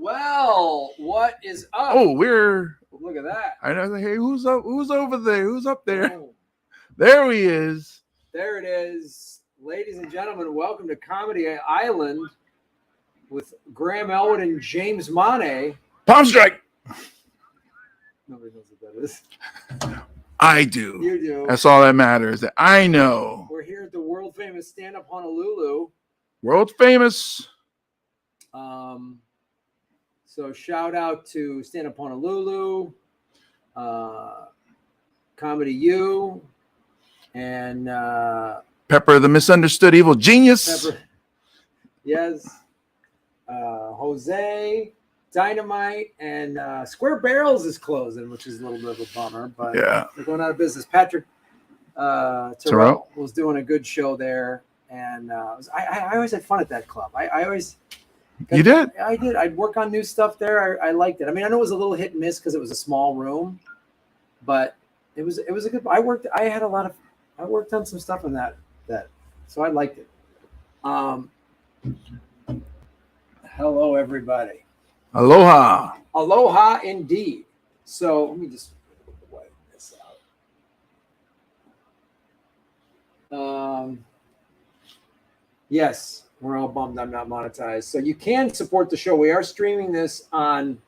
Well, what is up? Oh, we're. Look at that. I know. Hey, who's up? Who's over there? Who's up there? Oh, There he is. there it is. Ladies and gentlemen, welcome to Comedy Island with Graham Elwood and James Monet. Palm strike. Nobody knows what that is. I do. You do. That's all that matters. That I know. We're here at the world famous Stand Up Honolulu. World famous. So shout out to Stand Up Honolulu, Comedy U, and Pepper, the misunderstood evil genius. Pepper. Yes, Jose, Dynamite, and Square Barrels is closing, which is a little bit of a bummer, but Yeah. they're going out of business. Patrick Terrell was doing a good show there, and I always had fun at that club. I always. You did? I did. I'd work on new stuff there. I liked it. I mean, I know it was a little hit and miss because it was a small room, but it was a good. I worked on some stuff in that, so I liked it. Hello, everybody. Aloha indeed. So let me just wipe this out. Yes. We're all bummed I'm not monetized. So you can support the show. We are streaming this on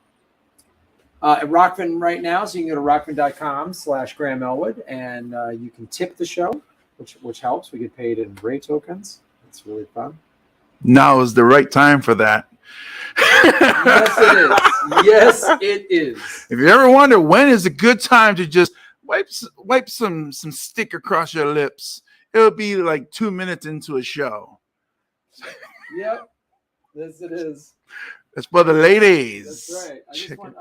at Rockfin right now. So you can go to rockfin.com/Graham Elwood and you can tip the show, which helps. We get paid in Ray tokens. It's really fun. Now is the right time for that. Yes, it is. Yes, it is. If you ever wonder when is a good time to just wipe some stick across your lips, it'll be like 2 minutes into a show. Yep. Yes, it is. It's for the ladies. That's right.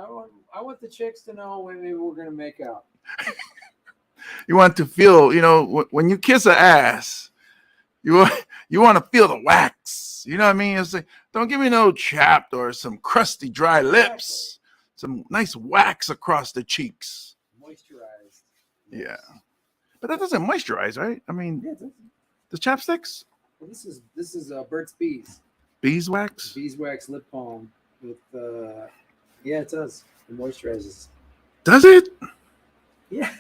I want the chicks to know when maybe we're gonna make out. You want to feel, when you kiss an ass, you want to feel the wax. You know what I mean? It's like, don't give me no chapped or some crusty, dry lips. Some nice wax across the cheeks. Moisturized. Yeah, but that doesn't moisturize, right? I mean, Yeah, it does. the chapsticks. Well, this is Burt's Bees. Beeswax? Beeswax lip balm with yeah, it does. It moisturizes. Does it? Yeah.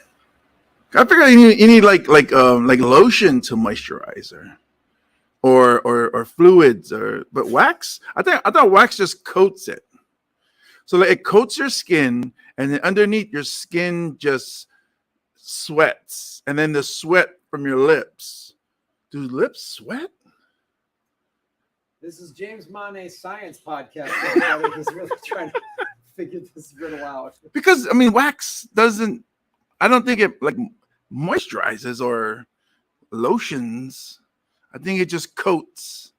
I figure you need like lotion to moisturizer, or fluids, but wax. I thought wax just coats it. So like, it coats your skin, and then underneath your skin just sweats, and then the sweat from your lips. Do lips sweat? This is James Monet's science podcast. Everybody is really trying to figure this riddle out. Because I mean, wax doesn't. I don't think it like moisturizes or lotions. I think it just coats.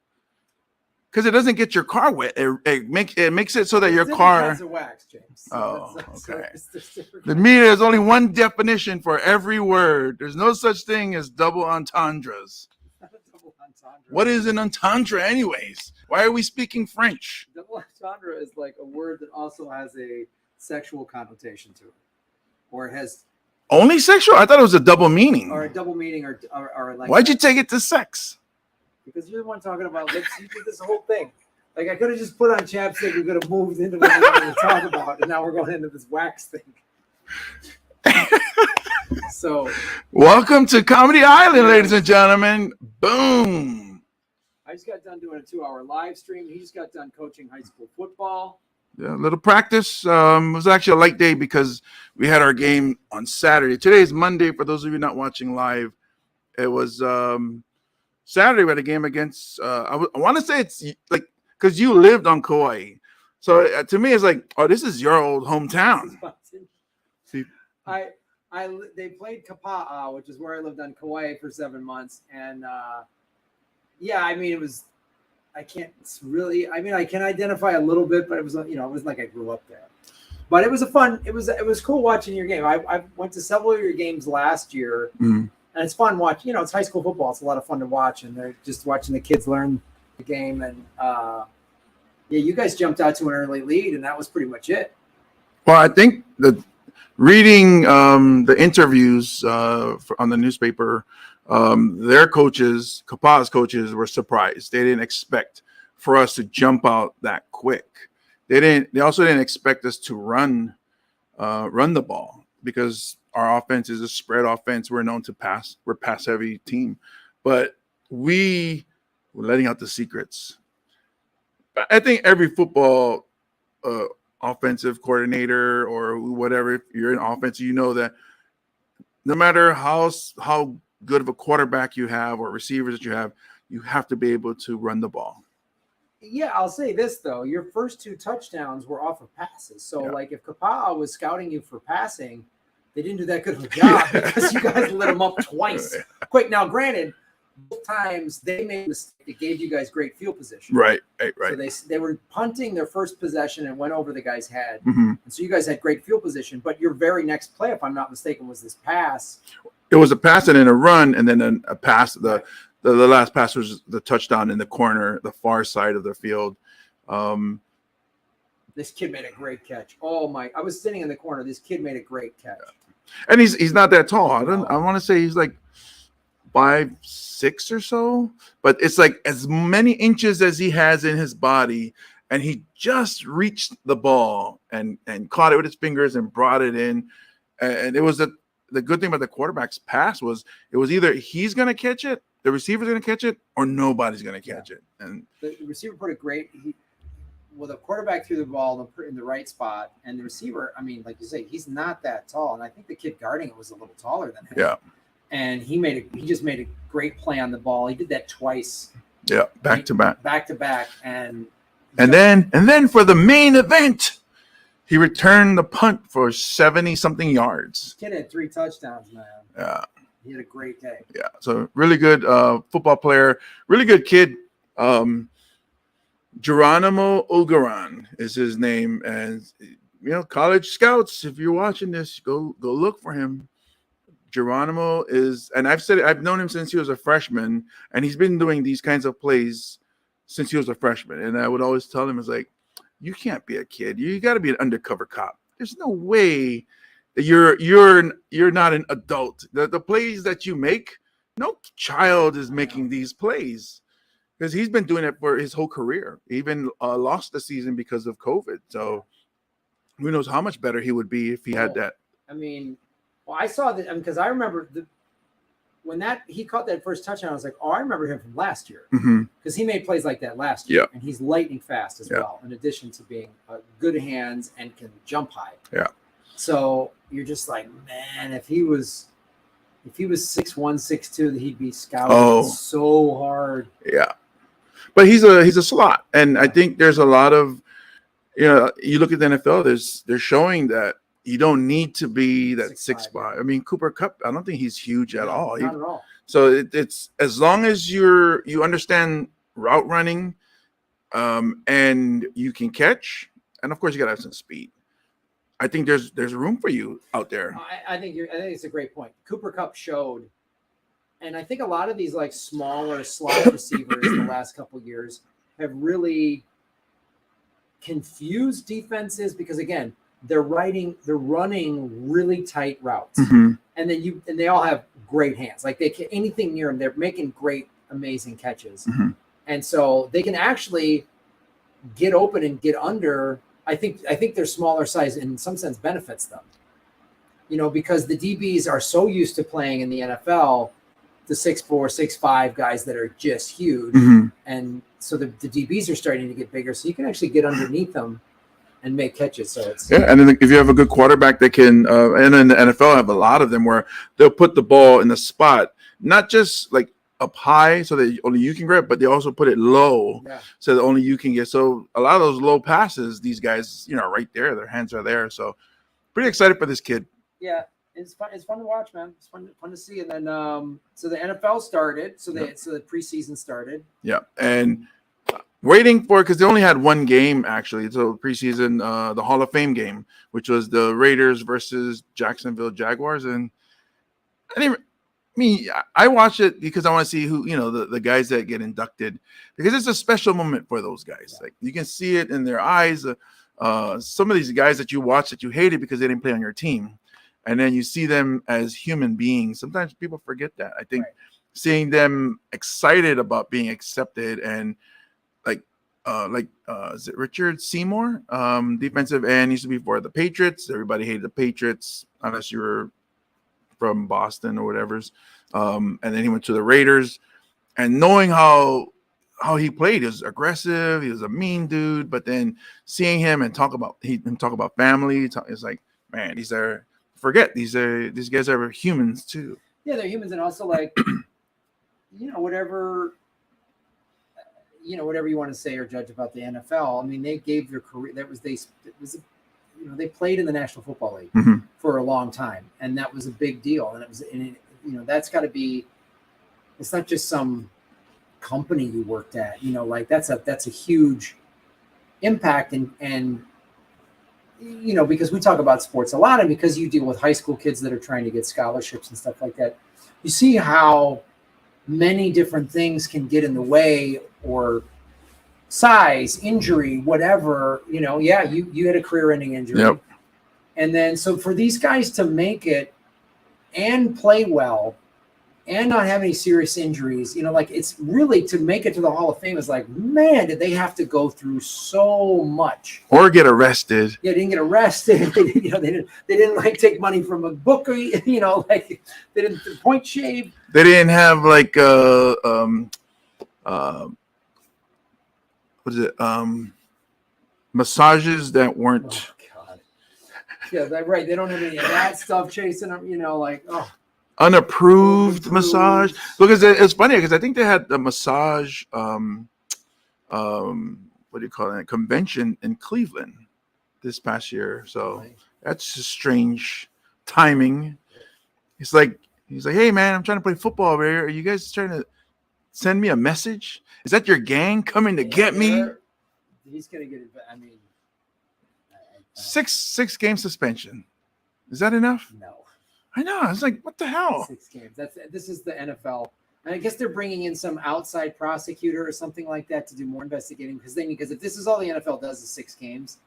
Because it doesn't get your car wet. It makes it so that your car. Kinds of wax, James. Oh, okay. To The me, there's only one definition for every word. There's no such thing as double entendres. What is an entendre, anyways? Why are we speaking French? Double entendre is like a word that also has a sexual connotation to it, or it has Only sexual? I thought it was a double meaning. or a double meaning, or like. Why'd you take it to sex? Because you're the one talking about lips. You did this whole thing. Like I could have just put on chapstick. We could have moved into what we wanted to talk about, and now we're going into this wax thing. So, welcome to Comedy Island, ladies and gentlemen. Boom. I just got done doing a 2-hour live stream. He just got done coaching high school football. Yeah, a little practice. It was actually a light day because we had our game on Saturday. Today is Monday. For those of you not watching live, it was Saturday. We had a game against. I want to say it's like because you lived on Kauai, so to me it's like, oh, this is your old hometown. See, they played Kapa'a, which is where I lived on Kauai for 7 months, and yeah, I mean it was. I can't really. I mean, I can identify a little bit, but it was it was like I grew up there. But it was it was cool watching your game. I went to several of your games last year, and it's fun watching. It's high school football. It's a lot of fun to watch, and they're just watching the kids learn the game. And yeah, you guys jumped out to an early lead, and that was pretty much it. Well, I think that reading the interviews on the newspaper. Their coaches, Kapaa's coaches, were surprised. They didn't expect for us to jump out that quick. They also didn't expect us to run the ball because our offense is a spread offense. We're known to pass. We're pass heavy team, but we were letting out the secrets. I think every football offensive coordinator or whatever, if you're in offense, you know that no matter how good of a quarterback you have or receivers that you have to be able to run the ball. Yeah, I'll say this though: your first 2 touchdowns were off of passes. So, like, if Kapa'a was scouting you for passing, they didn't do that good of a job because you guys lit them up twice. Quick. Now, granted, both times they made a mistake. It gave you guys great field position. Right. So they were punting their first possession and went over the guy's head, Mm-hmm. and so you guys had great field position. But your very next play, if I'm not mistaken, was this pass. It was a pass and then a run, and then a pass. The last pass was the touchdown in the corner, the far side of the field. This kid made a great catch. Oh my! I was sitting in the corner. This kid made a great catch. And he's not that tall. I want to say he's like 5'6" or so, but it's like as many inches as he has in his body, and he just reached the ball and caught it with his fingers and brought it in. And it was the good thing about the quarterback's pass was it was either he's going to catch it, the receiver's going to catch it, or nobody's going to catch it. And the receiver put it great. The quarterback threw the ball in the right spot, and the receiver, I mean, like you say, he's not that tall, and I think the kid guarding it was a little taller than him. Yeah. And he just made a great play on the ball. He did that twice. Yeah, back to back, and then for the main event, he returned the punt for 70-something yards. Kid had 3 touchdowns, man. Yeah. He had a great day. Yeah. So really good football player, really good kid. Geronimo Ugaran is his name. And, college scouts, if you're watching this, go look for him. Geronimo is, and I've known him since he was a freshman, and he's been doing these kinds of plays since he was a freshman. And I would always tell him, it's like, you can't be a kid. You got to be an undercover cop. There's no way that you're not an adult. The plays that you make, no child is making these plays because he's been doing it for his whole career. He even lost the season because of COVID. So who knows how much better he would be if he had that. I mean, well, I saw that because I remember when he caught that first touchdown. I was like, oh, I remember him from last year because he made plays like that last year, and he's lightning fast as well. In addition to being good hands and can jump high. Yeah. So you're just like, man, if he was 6'1", 6'2", he'd be scouted so hard. Yeah, but he's a slot, and I think there's a lot of, you look at the NFL. They're showing that you don't need to be that 6'5". I mean, Cooper Kupp, I don't think he's huge at all. Not at all. So it's as long as you understand route running, and you can catch, and of course you got to have some speed. I think there's room for you out there. I think it's a great point. Cooper Kupp showed, and I think a lot of these like smaller slot receivers the last couple of years have really confused defenses because again, they're running really tight routes, and they all have great hands. Like anything near them, they're making great, amazing catches, and so they can actually get open and get under. I think their smaller size in some sense benefits them, because the DBs are so used to playing in the NFL, the 6'4", 6'5" guys that are just huge. And so the DBs are starting to get bigger. So you can actually get underneath them and make catches. So it's and then if you have a good quarterback that can, and in the NFL I have a lot of them where they'll put the ball in the spot, not just like up high so that only you can grab, but they also put it low so that only you can get. So a lot of those low passes, these guys, right there, their hands are there. So pretty excited for this kid. Yeah, it's fun. It's fun to watch, man. It's fun to see. And then so the NFL started. So the preseason started. Yeah, and waiting for because they only had one game actually. So preseason, the Hall of Fame game, which was the Raiders versus Jacksonville Jaguars, and I watch it because I want to see who, the guys that get inducted, because it's a special moment for those guys. Like you can see it in their eyes. Some of these guys that you watch that you hated because they didn't play on your team, and then you see them as human beings. Sometimes people forget that. I think seeing them excited about being accepted and like is it Richard Seymour? Defensive end, used to be for the Patriots. Everybody hated the Patriots unless you were from Boston or whatever's. And then he went to the Raiders. And knowing how he played, he was aggressive. He was a mean dude. But then seeing him and talk about family, it's like, man, these guys are humans too. Yeah, they're humans, and also like, whatever you want to say or judge about the NFL. I mean, they gave their career. They played in the National Football League for a long time, and that was a big deal. And that's got to be. It's not just some company you worked at. That's a huge impact, and because we talk about sports a lot, and because you deal with high school kids that are trying to get scholarships and stuff like that, you see how many different things can get in the way, or size, injury, whatever. You had a career-ending injury, yep. And then so for these guys to make it and play well and not have any serious injuries, it's really, to make it to the Hall of Fame is like, man, did they have to go through so much, or get arrested? Yeah, they didn't get arrested. They didn't like take money from a booker. They didn't point shave. They didn't have like what is it? Massages that weren't. Oh God. Yeah, right. They don't have any of that stuff chasing them. Unapproved massage. Because it's funny because I think they had the massage what do you call it, convention in Cleveland this past year. So that's just strange timing. He's like, hey man, I'm trying to play football over here. Are you guys trying to send me a message? Is that your gang coming to get me? He's gonna get it. I mean, six game suspension. Is that enough? No. I know. I was like, what the hell? 6 games. This is the NFL. And I guess they're bringing in some outside prosecutor or something like that to do more investigating, because if this is all the NFL does is 6 games,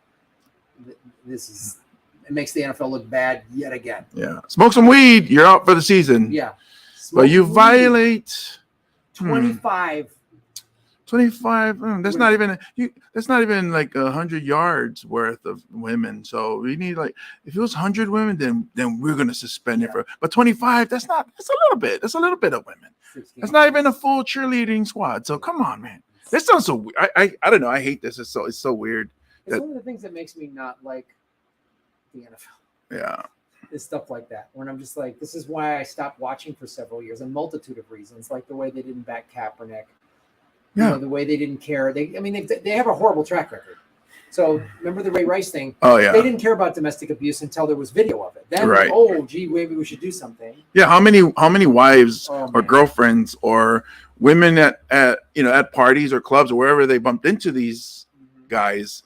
it makes the NFL look bad yet again. Yeah. Smoke some weed, you're out for the season. Yeah. But you violate 25. 25. That's not even like 100 yards worth of women. So we need, like, if it was 100 women, then we're gonna suspend it for. But 25, that's a little bit. That's a little bit of women. That's not even a full cheerleading squad. So come on, man. This sounds so weird. I don't know. I hate this. It's so weird. It's one of the things that makes me not like the NFL. Yeah. Is stuff like that, when I'm just like, this is why I stopped watching for several years. A multitude of reasons, like the way they didn't back Kaepernick. Yeah. The way they didn't care. They have a horrible track record. So remember the Ray Rice thing? Oh yeah. They didn't care about domestic abuse until there was video of it. Then, right. Oh, gee, maybe we should do something. Yeah. How many wives or girlfriends or women at parties or clubs or wherever they bumped into these guys?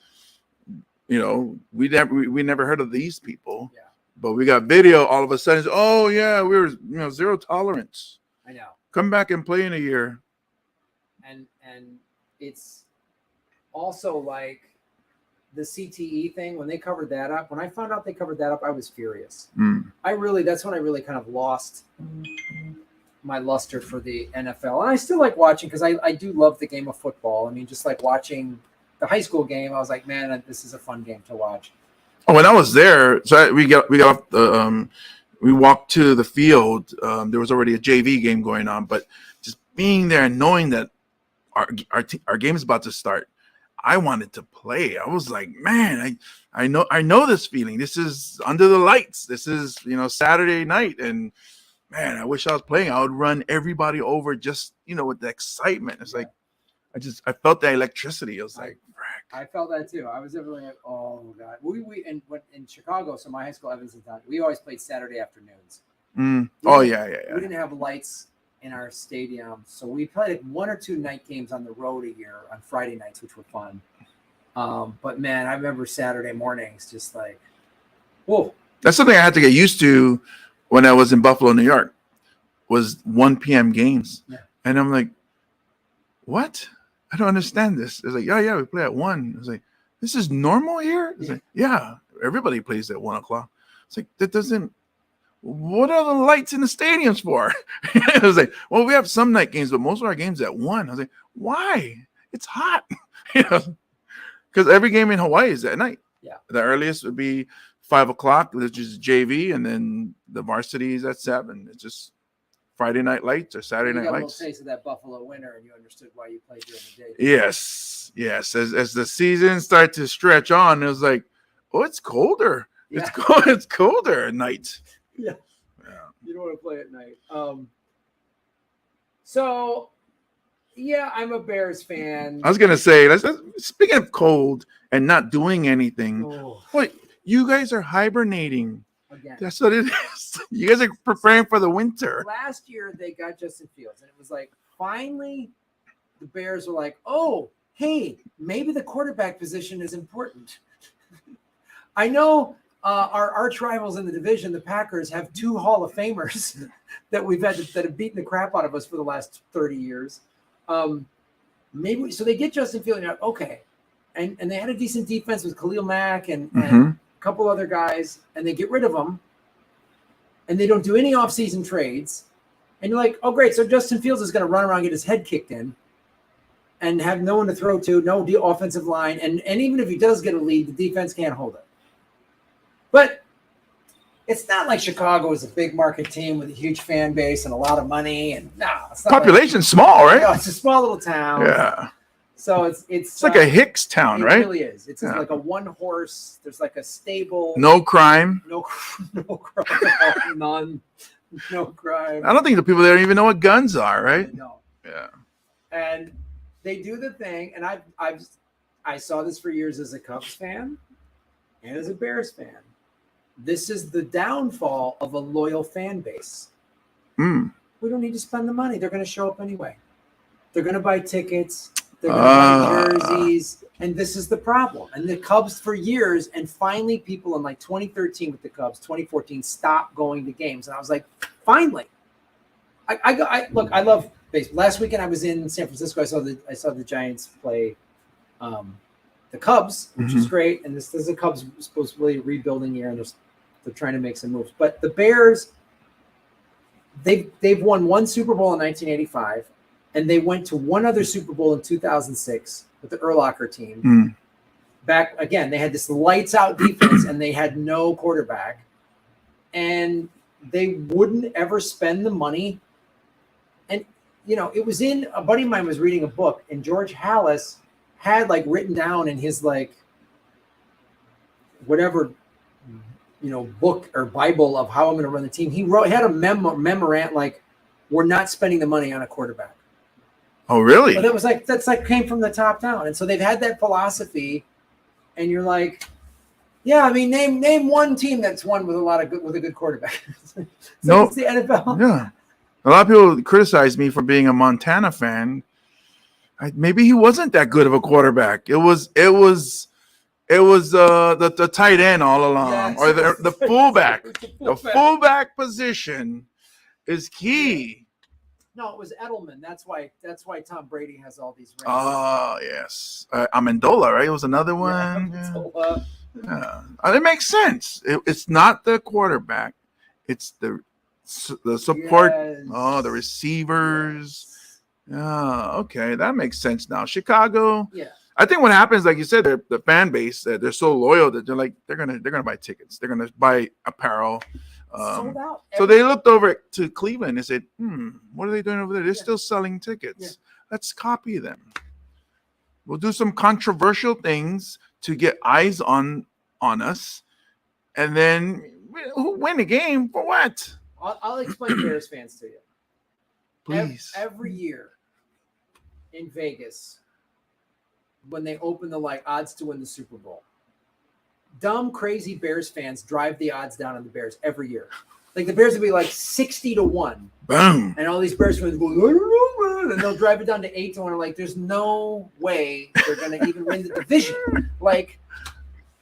We never heard of these people. Yeah. But we got video all of a sudden. Oh yeah, we were zero tolerance. I know. Come back and play in a year. And it's also like the CTE thing, when they covered that up. When I found out they covered that up, I was furious. That's when I really kind of lost my luster for the NFL. And I still like watching, because I do love the game of football. I mean, just like watching the high school game, I was like, man, this is a fun game to watch. Oh, when I was there, so we got off the we walked to the field. There was already a JV game going on, but just being there and knowing that our game is about to start, I wanted to play. I was like, man, I know this feeling. This is under the lights. This is Saturday night, and man, I wish I was playing. I would run everybody over just with the excitement. It's like I felt the electricity. I was like, I felt that too. I was definitely like, oh god. We in Chicago, so my high school, Evanston, we always played Saturday afternoons. Oh yeah. We didn't have lights in our stadium, so we played 1 or 2 night games on the road a year on Friday nights, which were fun. But man, I remember Saturday mornings just like, whoa. That's something I had to get used to when I was in Buffalo, New York, was 1 p.m. games. Yeah. And I'm like, what? I don't understand this. It's like, yeah, we play at 1. It's like, this is normal here? It's like, yeah, everybody plays at 1 o'clock. It's like, that doesn't. What are the lights in the stadiums for? I was like, well, we have some night games, but most of our games at 1. I was like, why? it's hot, you know, because every game in Hawaii is at night. Yeah. The earliest would be 5 o'clock, which is JV, and then the varsity is at 7. It's just Friday night lights or Saturday You night got a lights. little taste of that Buffalo winter, and you understood why you played during the day. Yes. As the season started to stretch on, it was like, oh, it's colder. Yeah. It's colder at night. Yeah. You don't want to play at night. So, yeah, I'm a Bears fan. I was gonna say, speaking of cold and not doing anything, Oh, what you guys are hibernating. again. That's what it is. You guys are preparing for the winter. Last year they got Justin Fields, and it was like finally the Bears were like, "Oh, hey, maybe the quarterback position is important." I know our arch rivals in the division, the Packers, have 2 Hall of Famers that we've had that have beaten the crap out of us for the last 30 years. Maybe so they get Justin Fields, and you're like, okay, and they had a decent defense with Khalil Mack and a couple other guys, and they get rid of them, and they don't do any offseason trades, and you're like, oh great, so Justin Fields is going to run around and get his head kicked in, and have no one to throw to, no offensive line, and even if he does get a lead, the defense can't hold it. But it's not like Chicago is a big market team with a huge fan base and a lot of money, and it's not Population small, right? No, it's a small little town. Yeah. So it's like a Hicks town, it right? It really is. It's like a 1 horse. There's like a stable. No crime. No crime. None. No crime. I don't think the people there even know what guns are, right? No. Yeah. And they do the thing, and I saw this for years as a Cubs fan and as a Bears fan. This is the downfall of a loyal fan base. We don't need to spend the money. They're going to show up anyway. They're going to buy tickets. They're going to buy jerseys. And this is the problem. And the Cubs for years, and finally people in like 2013 with the Cubs, 2014, stopped going to games. And I was like, finally. I love baseball. Last weekend I was in San Francisco. I saw the Giants play the Cubs, which is great. And this is a Cubs supposedly rebuilding year, and they're trying to make some moves. But the Bears, they've won 1 Super Bowl in 1985, and they went to 1 other Super Bowl in 2006 with the Urlacher team. Back again, they had this lights out defense, and they had no quarterback, and they wouldn't ever spend the money. And it was in a buddy of mine was reading a book, and George Halas had like written down in his like whatever book or Bible of how I'm going to run the team. He had a memorandum like, we're not spending the money on a quarterback. Oh, really? But that's came from the top down, and so they've had that philosophy. And you're like, yeah, I mean, name one team that's won with a good quarterback. No, it's the NFL. Yeah, a lot of people criticize me for being a Montana fan. Maybe he wasn't that good of a quarterback. It was the tight end all along, or the fullback. The fullback position is key. No, it was Edelman. That's why Tom Brady has all these rings. Oh, yes. Amendola, right? It was another one. Yeah. It makes sense. It's not the quarterback. It's the support. Yes. Oh, the receivers. Yeah. Okay, that makes sense now. Chicago. Yeah. I think what happens, like you said, the fan base, they're so loyal that they're gonna buy tickets. They're gonna buy apparel. Sold out. So they looked over to Cleveland and said, what are they doing over there? They're still selling tickets. Yeah. Let's copy them. We'll do some controversial things to get eyes on us, and then win a game for what? I'll explain Bears fans to you. Please. Every year in Vegas, when they open the odds to win the Super Bowl, dumb, crazy Bears fans drive the odds down on the Bears every year. Like the Bears would be like 60-1. Boom. And all these Bears fans go, I don't know, man. And they'll drive it down to 8-1. And like, there's no way they're going to even win the division.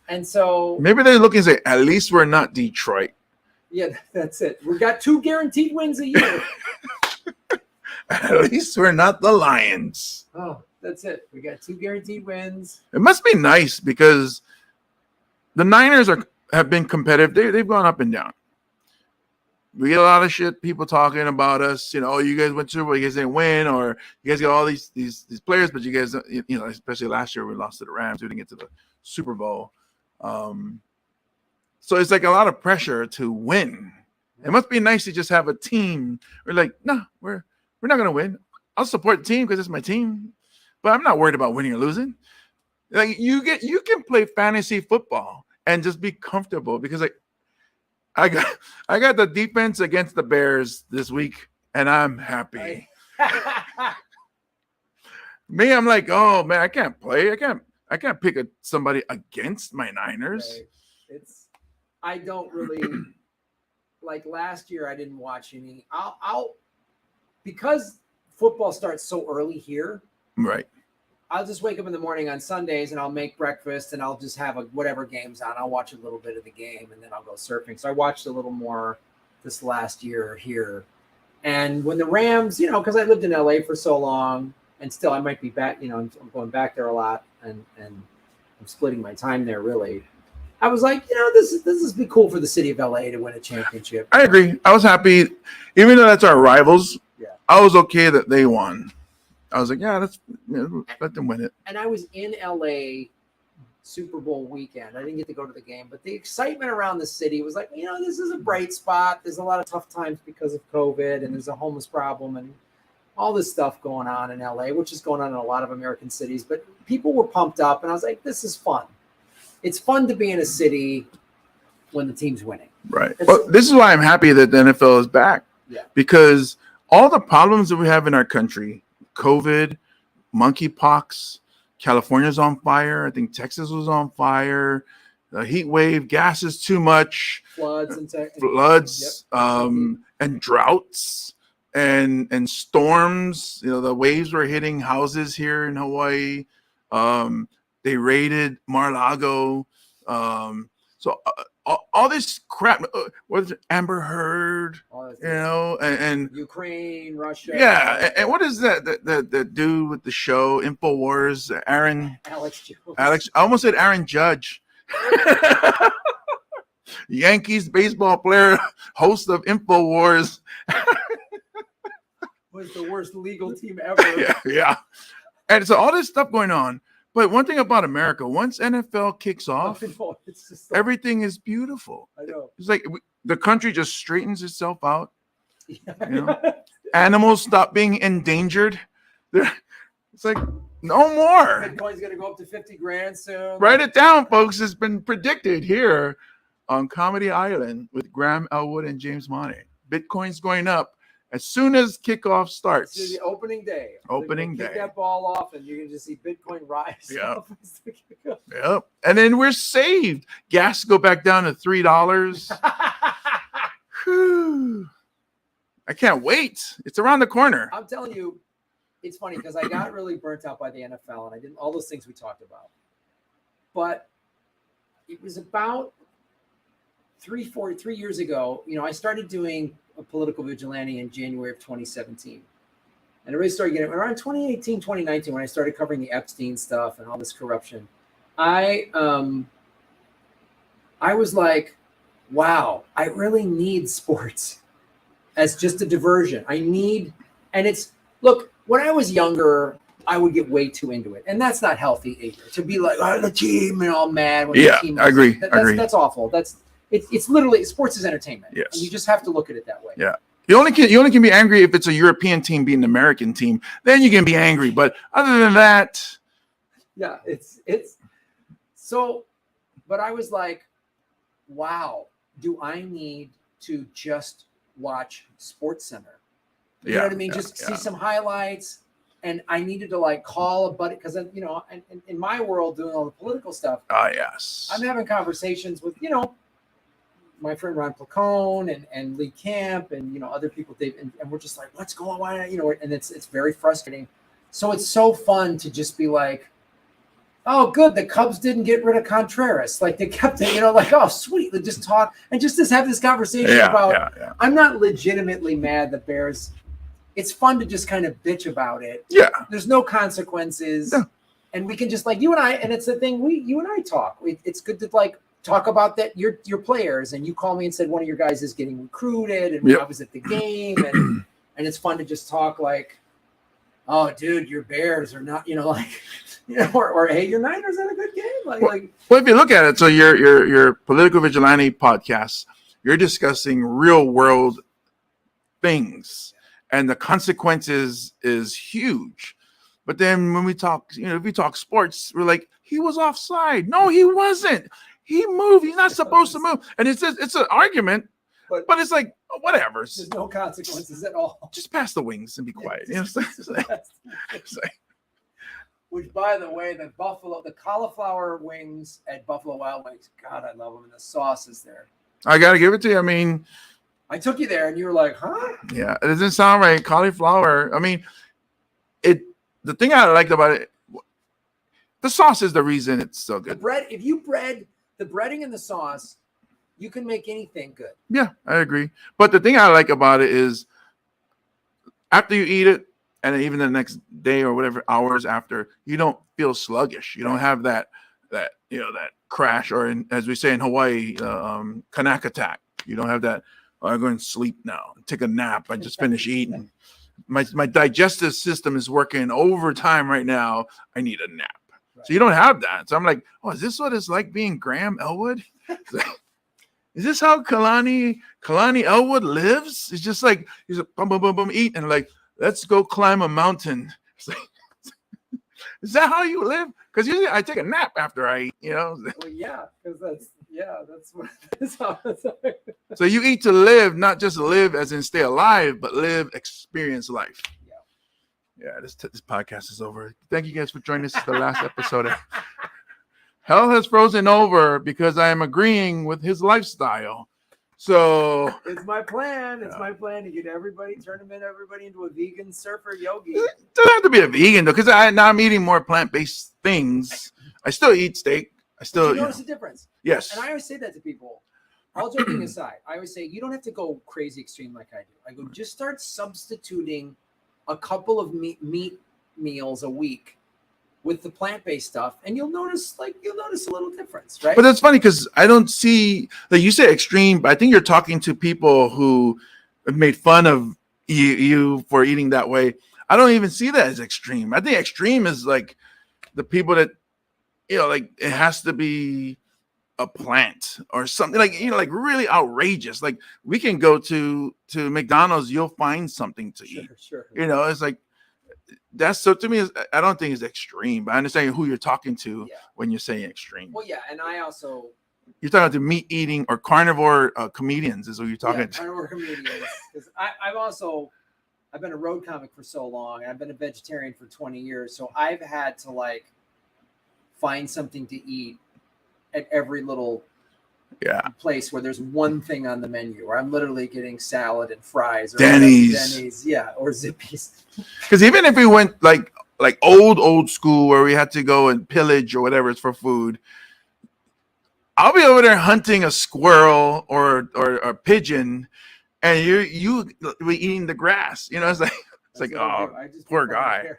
And so. Maybe they're looking and say, at least we're not Detroit. Yeah, that's it. We've got 2 guaranteed wins a year. At least we're not the Lions. Oh, that's it. We got 2 guaranteed wins. It must be nice because the Niners have been competitive. They've gone up and down. We get a lot of shit, people talking about us. You know, oh, you guys went to Super Bowl, you guys didn't win, or you guys got all these players, but you guys, you know, especially last year we lost to the Rams, we didn't get to the Super Bowl. So it's like a lot of pressure to win. It must be nice to just have a team. We're like, no, we're not gonna win. I'll support the team because it's my team, but I'm not worried about winning or losing. Like you can play fantasy football and just be comfortable because like I got the defense against the Bears this week, and I'm happy. Me, I'm like, oh man, I can't play. I can't pick somebody against my Niners. Right. I don't really like last year. I didn't watch any. I'll because football starts so early here. Right. I'll just wake up in the morning on Sundays and I'll make breakfast and I'll just have whatever game's on. I'll watch a little bit of the game and then I'll go surfing. So I watched a little more this last year here. And when the Rams, you know, because I lived in LA for so long and still I might be back, you know, I'm going back there a lot and I'm splitting my time there really. I was like, you know, this is be cool for the city of LA to win a championship. I agree. I was happy, even though that's our rivals. Yeah. I was okay that they won. I was like, yeah, let them win it. And I was in LA Super Bowl weekend. I didn't get to go to the game, but the excitement around the city was like, you know, this is a bright spot. There's a lot of tough times because of COVID, and there's a homeless problem and all this stuff going on in LA, which is going on in a lot of American cities. But people were pumped up, and I was like, this is fun. It's fun to be in a city when the team's winning. Right. Well, this is why I'm happy that the NFL is back. Yeah. Because all the problems that we have in our country, COVID, monkeypox, California's on fire. I think Texas was on fire. The heat wave, gas is too much. Floods and droughts and storms. You know, the waves were hitting houses here in Hawaii. They raided Mar-a-Lago. So all this crap, what is it, Amber Heard, you know, and Ukraine, Russia. Yeah, and what is that dude with the show, InfoWars, Alex Jones. I almost said Aaron Judge. Yankees baseball player, host of InfoWars. Was the worst legal team ever. Yeah. And so all this stuff going on. But one thing about America, once NFL kicks off, it's just everything is beautiful. I know. It's like the country just straightens itself out. Yeah. You know? Animals stop being endangered. It's like no more. Bitcoin's going to go up to 50 grand soon. Write it down, folks. It's been predicted here on Comedy Island with Graham Elwood and James Money. Bitcoin's going up as soon as kickoff starts. It's the opening day. Kick that ball off, and you're going to just see Bitcoin rise. Yeah. Yep. And then we're saved. Gas go back down to $3. I can't wait. It's around the corner. I'm telling you, it's funny because I got really burnt out by the NFL, and I didn't all those things we talked about. But it was about 3 years ago. You know, I started doing a political vigilante in January of 2017. And it really started getting around 2018, 2019, when I started covering the Epstein stuff and all this corruption. I was like, wow, I really need sports as just a diversion. And look, when I was younger, I would get way too into it. And that's not healthy either. To be like, oh, the team and all mad. When the team I agree. That's awful. It's literally sports is entertainment. Yes. And you just have to look at it that way. Yeah. You only can be angry if it's a European team beating an American team. Then you can be angry. But other than that. Yeah, it's so, but I was like, wow, do I need to just watch Sports Center? You know what I mean? Just see some highlights. And I needed to like call a buddy because, you know, in my world doing all the political stuff. Yes. I'm having conversations with, you know, my friend Ron Placone and Lee Camp and, you know, other people, and we're just like, what's going on? You know, and it's very frustrating. So it's so fun to just be like, oh, good. The Cubs didn't get rid of Contreras. Like they kept it, you know, like, oh, sweet. They just talk and just have this conversation about, I'm not legitimately mad the Bears. It's fun to just kind of bitch about it. Yeah. There's no consequences. No. And we can just like you and I, and it's the thing you and I talk. It's good to like, talk about that your players, and you call me and said one of your guys is getting recruited, and I was at the game, and it's fun to just talk like, oh, dude, your Bears are not, like, or hey, your Niners had a good game, like. Well, if you look at it, so your political vigilante podcast, you're discussing real world things, and the consequences is huge. But then when we talk, if we talk sports, we're like, he was offside. No, he wasn't. He moved. He's not supposed to move. And it's an argument, but it's like, whatever. There's no consequences at all. Just pass the wings and be quiet. Which, by the way, the cauliflower wings at Buffalo Wild Wings, God, I love them. And the sauce is there. I got to give it to you. I mean, I took you there and you were like, huh? Yeah, it doesn't sound right. Cauliflower. I mean, the thing I liked about it, the sauce is the reason it's so good. The bread, if you bread the breading and the sauce, you can make anything good. Yeah, I agree. But the thing I like about it is after you eat it, and even the next day or whatever hours after, you don't feel sluggish. You don't have that crash, or as we say in Hawaii, kanak attack. You don't have that. Oh, I'm going to sleep now. Take a nap. I just finished eating. My digestive system is working overtime right now. I need a nap. Right. So you don't have that. So I'm like, oh, is this what it's like being Graham Elwood? Is this how Kalani Elwood lives? It's just like he's a boom, boom, boom, boom, eat, and like, let's go climb a mountain. Like, is that how you live? Because usually I take a nap after I eat, Well, yeah, because that's what it is. So you eat to live, not just live as in stay alive, but experience life. Yeah, this podcast is over. Thank you guys for joining us. This is the last episode. Hell has frozen over because I am agreeing with his lifestyle. So it's my plan. It's my plan to get everybody into a vegan surfer yogi. It doesn't have to be a vegan though, because now I'm eating more plant-based things. I still eat steak. You notice the difference. Yes. And I always say that to people. All joking aside, I always say you don't have to go crazy extreme like I do. I go, just start substituting a couple of meat meals a week with the plant-based stuff, and you'll notice a little difference, right? But that's funny because I don't see, like you say extreme, but I think you're talking to people who have made fun of you for eating that way. I don't even see that as extreme. I think extreme is like the people that, like it has to be a plant or something, like, like really outrageous. Like we can go to McDonald's, you'll find something to eat. Sure. It's like, that's so to me, I don't think it's extreme, but I understand who you're talking to when you're saying extreme. Well, yeah, and I also, you're talking to meat eating or carnivore comedians is what you're talking to. Carnivore comedians. Because I've been a road comic for so long. I've been a vegetarian for 20 years, so I've had to like find something to eat at every little place where there's one thing on the menu, where I'm literally getting salad and fries or Denny's, or Zippy's. Because even if we went like old school where we had to go and pillage or whatever it's for food, I'll be over there hunting a squirrel or a pigeon, and you be eating the grass. It's like oh, poor guy.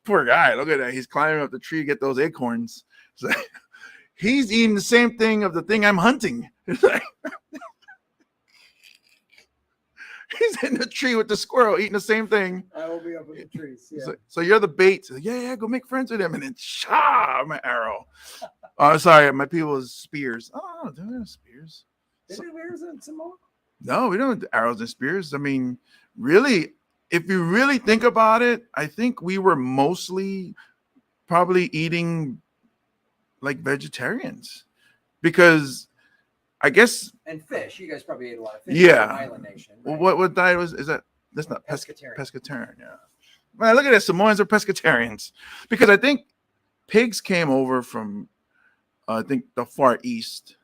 Poor guy. Look at that. He's climbing up the tree to get those acorns. It's like, he's eating the same thing of the thing I'm hunting. It's like, he's in the tree with the squirrel eating the same thing. I will be up in the trees. Yeah. So you're the bait. So, go make friends with him, and then my arrow. Oh, sorry, my people is spears. Oh, do we have spears? Did we wear in Samoa? No, we don't have arrows and spears. I mean, really, if you really think about it, I think we were mostly probably eating like vegetarians, because I guess, and fish. You guys probably ate a lot of fish. Yeah. Island nation. Right? Well, what diet is that? That's not pescatarian. Pescatarian. Yeah. Man, look at that. Samoans are pescatarians, because I think pigs came over from I think the Far East,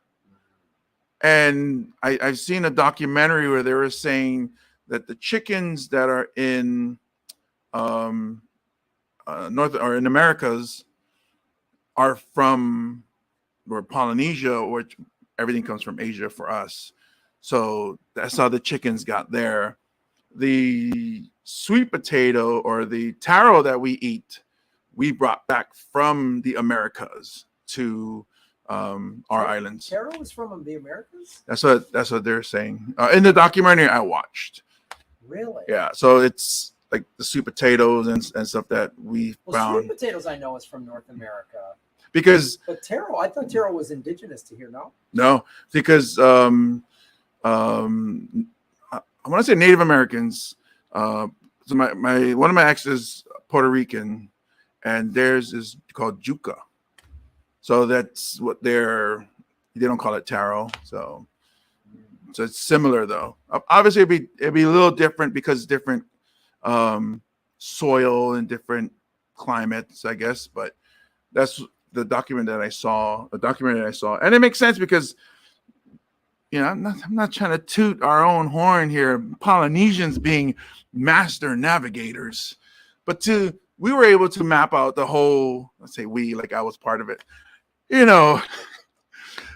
and I've seen a documentary where they were saying that the chickens that are in North or in Americas are from Polynesia, which everything comes from Asia for us. So that's how the chickens got there. The sweet potato or the taro that we eat, we brought back from the Americas to our islands. Taro was from the Americas? That's what they're saying in the documentary I watched. Really? Yeah. So it's like the sweet potatoes and stuff that we found. Sweet potatoes I know is from North America. But taro, I thought taro was indigenous to here. No, because I want to say Native Americans. So my one of my exes is Puerto Rican, and theirs is called juca. So that's what they don't call it taro. So it's similar though. Obviously, it'd be a little different because different soil and different climates, I guess. But that's the document that I saw. The document that I saw, and it makes sense because I'm not trying to toot our own horn here. Polynesians being master navigators, but we were able to map out the whole. Let's say we, like I was part of it.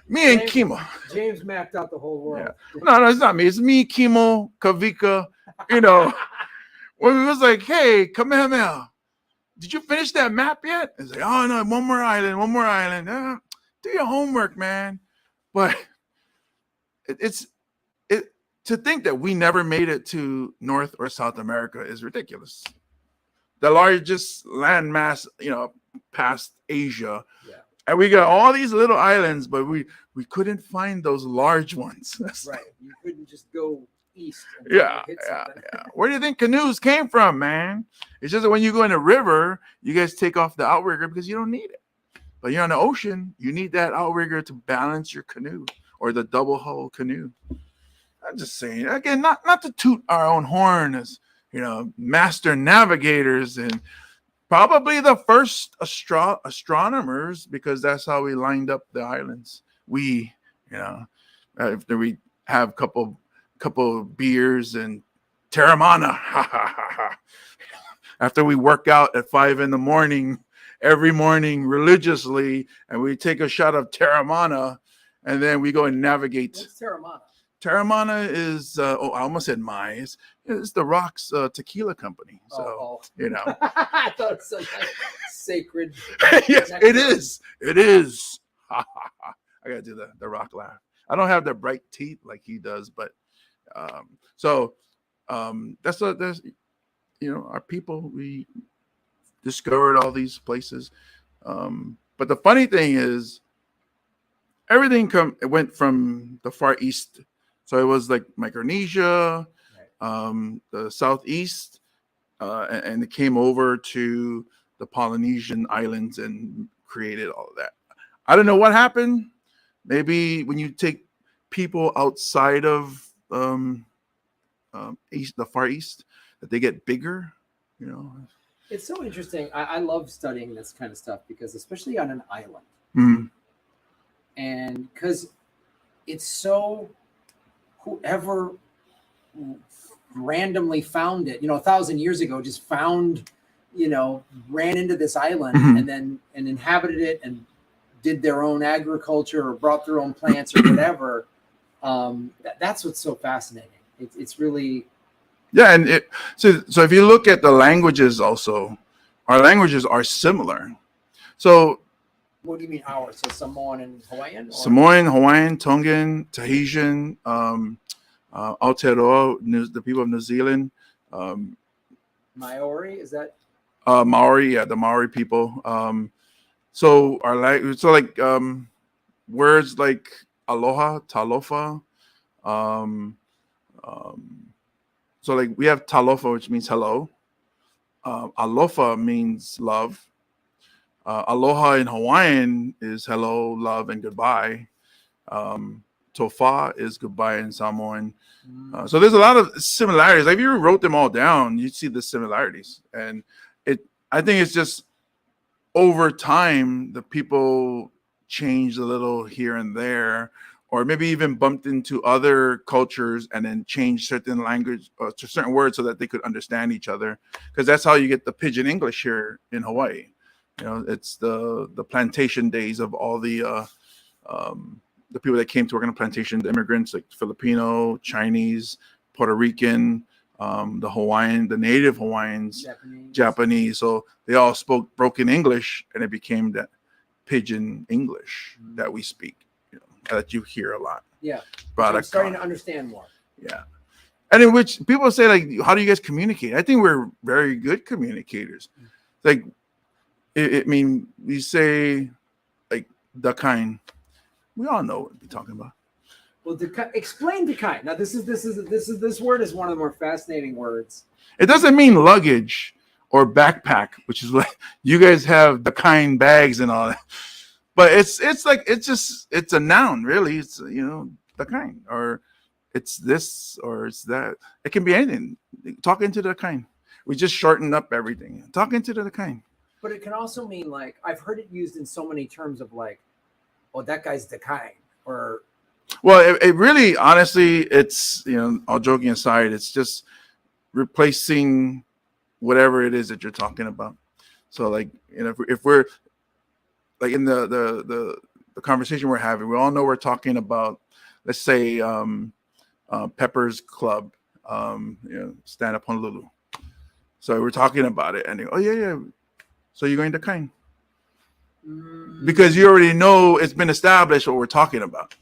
Me and Kimo. James mapped out the whole world. Yeah. No, it's not me. It's me, Kimo, Kavika. When we was like, hey, Kamehameha, did you finish that map yet? It's like, oh no, one more island. Do your homework, man. But it's to think that we never made it to North or South America is ridiculous. The largest landmass, past Asia. Yeah. And we got all these little islands, but we couldn't find those large ones. Right. You couldn't just go east. Yeah. Where do you think canoes came from, man? It's just that when you go in a river, you guys take off the outrigger because you don't need it. But you're on the ocean, you need that outrigger to balance your canoe or the double hull canoe. I'm just saying, again, not to toot our own horn as, master navigators and probably the first astronomers, because that's how we lined up the islands. We, after we have a couple beers and Terramana, after we work out at 5 a.m. every morning religiously, and we take a shot of Terramana, and then we go and navigate. What's Terramana? Terramana is, I almost said it's the Rock's tequila company. So, I thought it was like sacred. Yes, it is. It is. I got to do the Rock laugh. I don't have the bright teeth like he does, but that's our people. We discovered all these places. But the funny thing is, everything went from the Far East. So it was like Micronesia, the Southeast, and it came over to the Polynesian islands and created all of that. I don't know what happened. Maybe when you take people outside of the Far East, that they get bigger, It's so interesting. I love studying this kind of stuff because, especially on an island, and because it's so, whoever randomly found it, 1,000 years ago, just found, ran into this island and inhabited it and did their own agriculture or brought their own plants or whatever. That's what's so fascinating. It's really. Yeah. And so if you look at the languages also, our languages are similar. So what do you mean ours? So Samoan and Hawaiian? Samoan, Hawaiian, Tongan, Tahitian, Aotearoa, the people of New Zealand. Maori, is that? Maori, yeah, the Maori people. So our language, words like aloha, talofa. So like we have talofa, which means hello. Alofa means love. Aloha in Hawaiian is hello, love, and goodbye. Tofa is goodbye in Samoan. So there's a lot of similarities. Like if you wrote them all down, you'd see the similarities. And I think it's just over time, the people changed a little here and there, or maybe even bumped into other cultures and then changed certain language or to certain words so that they could understand each other. Because that's how you get the pidgin English here in Hawaii. It's the plantation days of all the people that came to work on the plantation, the immigrants like Filipino, Chinese, Puerto Rican, the Hawaiian, the native Hawaiians, Japanese. So they all spoke broken English, and it became that pidgin English that we speak, that you hear a lot. Yeah. But I'm starting to understand more. Yeah. And in which people say, like, how do you guys communicate? I think we're very good communicators. Like, I mean, we say, like, the kind. We all know what we're talking about. Well, explain Dakine. Now, this word is one of the more fascinating words. It doesn't mean luggage or backpack, which is what you guys have, the kind bags and all that. But it's a noun, really. It's, the kind, or it's this, or it's that. It can be anything. Talking to the kind. We just shorten up everything. Talking to the kind. But it can also mean, like, I've heard it used in so many terms of, like, oh, that guy's the kind, or. Well, it really, honestly, it's, all joking aside, it's just replacing whatever it is that you're talking about. So, like, if we're like in the conversation we're having, we all know we're talking about, let's say, Pepper's Club, stand up Honolulu. So we're talking about it, and they go, oh yeah. So you're going to kind, because you already know it's been established what we're talking about.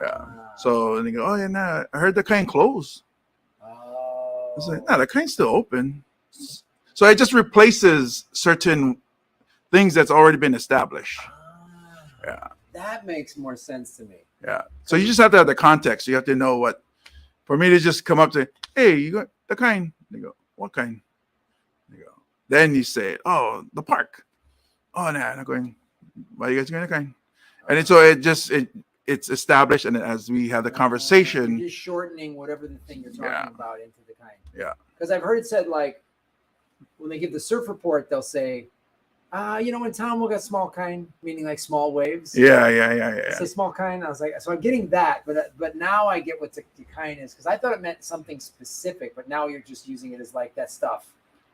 Yeah. So and they go, oh yeah, nah, I heard the kind closed. It's like, nah, the kind's still open. So it just replaces certain things that's already been established. Yeah. That makes more sense to me. Yeah. So you just have to have the context. You have to know what. For me to just come up to, hey, you got the kind. They go, what kind? They go. Then you say, oh, the park. Oh, nah, I'm not going. Why are you guys going to kind? And then, so it's established, and as we have the conversation, you're just shortening whatever the thing you're talking about into the kind. Yeah. Because I've heard it said, like, when they give the surf report, they'll say, in town we'll get small kind, meaning like small waves. Yeah. Say small kind. I was like, so I'm getting that, but now I get what the kind is, because I thought it meant something specific, but now you're just using it as like that stuff.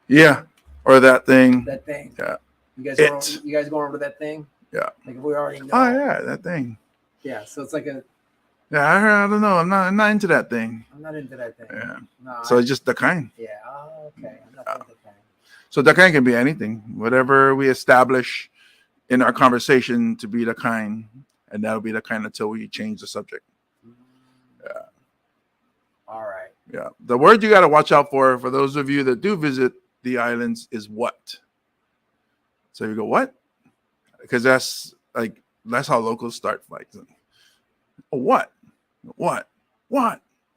Yeah, or that thing. That thing. Yeah. You guys going over to that thing? Yeah. Like if we already know. Oh yeah, that thing. Yeah, so it's like a. Yeah, I don't know. I'm not into that thing. I'm not into that thing. Yeah. No. So it's just the kind. Yeah. Oh, okay. I'm not into the kind. So the kind can be anything, whatever we establish in our conversation to be the kind, and that'll be the kind until we change the subject. Yeah. All right. Yeah. The word you got to watch out for those of you that do visit the islands, is what. So you go, what? Because that's how locals start fights. Oh, what?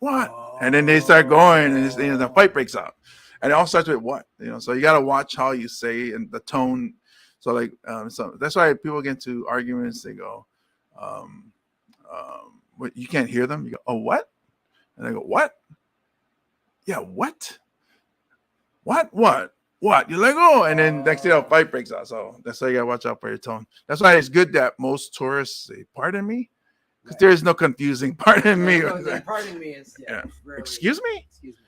Oh. And then they start going, and the fight breaks out. And it all starts with what, so you got to watch how you say and the tone. So like, so that's why people get into arguments. They go, what, you can't hear them. You go, oh, what? And they go, what? Yeah, what? You're like, oh, and then next thing, a fight breaks out. So that's why you got to watch out for your tone. That's why it's good that most tourists say, pardon me, because there is no confusing pardon me. Pardon me is, rarely, Excuse me? Excuse me.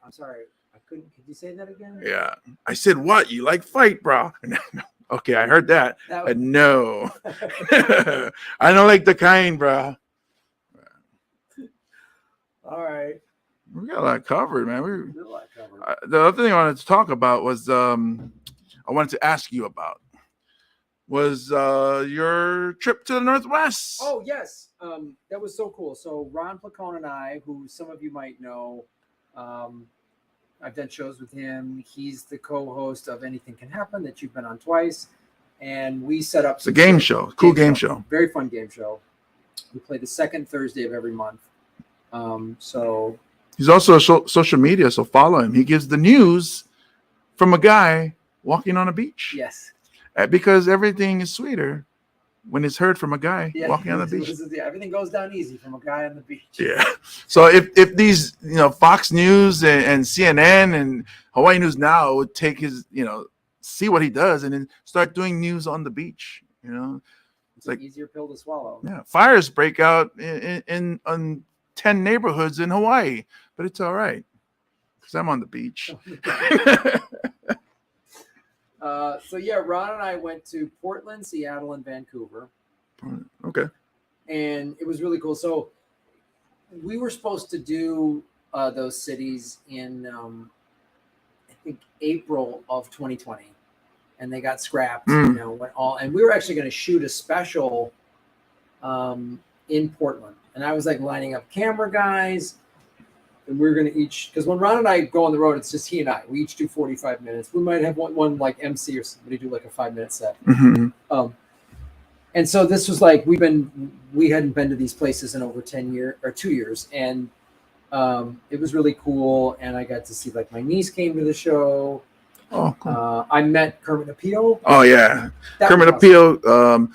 I'm sorry. Could you say that again? Yeah. I said, what? You like fight, bro? Okay, I heard that. No. I don't like the kind, bro. All right. We got a lot covered, man. We got a lot covered. The other thing I wanted to talk about was I wanted to ask you about was your trip to the Northwest. Oh, yes. That was so cool. So Ron Placone and I, who some of you might know, I've done shows with him. He's the co-host of Anything Can Happen that you've been on twice. And we set up... It's a game show. Cool game show. Very fun game show. We play the second Thursday of every month. So... He's also a social media, so follow him. He gives the news from a guy walking on a beach. Yes. Because everything is sweeter when it's heard from a guy walking on the beach. Everything goes down easy from a guy on the beach. Yeah. So if these, Fox News and CNN and Hawaii News Now would take his, see what he does and then start doing news on the beach, It's like an easier pill to swallow. Yeah. Fires break out in 10 neighborhoods in Hawaii, but it's all right because I'm on the beach. So yeah, Ron and I went to Portland, Seattle, and Vancouver. Okay. And it was really cool. So we were supposed to do those cities in I think April of 2020. and they got scrapped. You know, and we were actually going to shoot a special in Portland, and I was like lining up camera guys, and we were going to each, because when Ron and I go on the road, it's just he and I. We each do 45 minutes. We might have one like MC or somebody do like a 5-minute set. And so this was like we hadn't been to these places in over 10 years or 2 years, and it was really cool. And I got to see, like, my niece came to the show. Oh, cool. I met Kermit Apio. Oh yeah, That Kermit was awesome. Apio,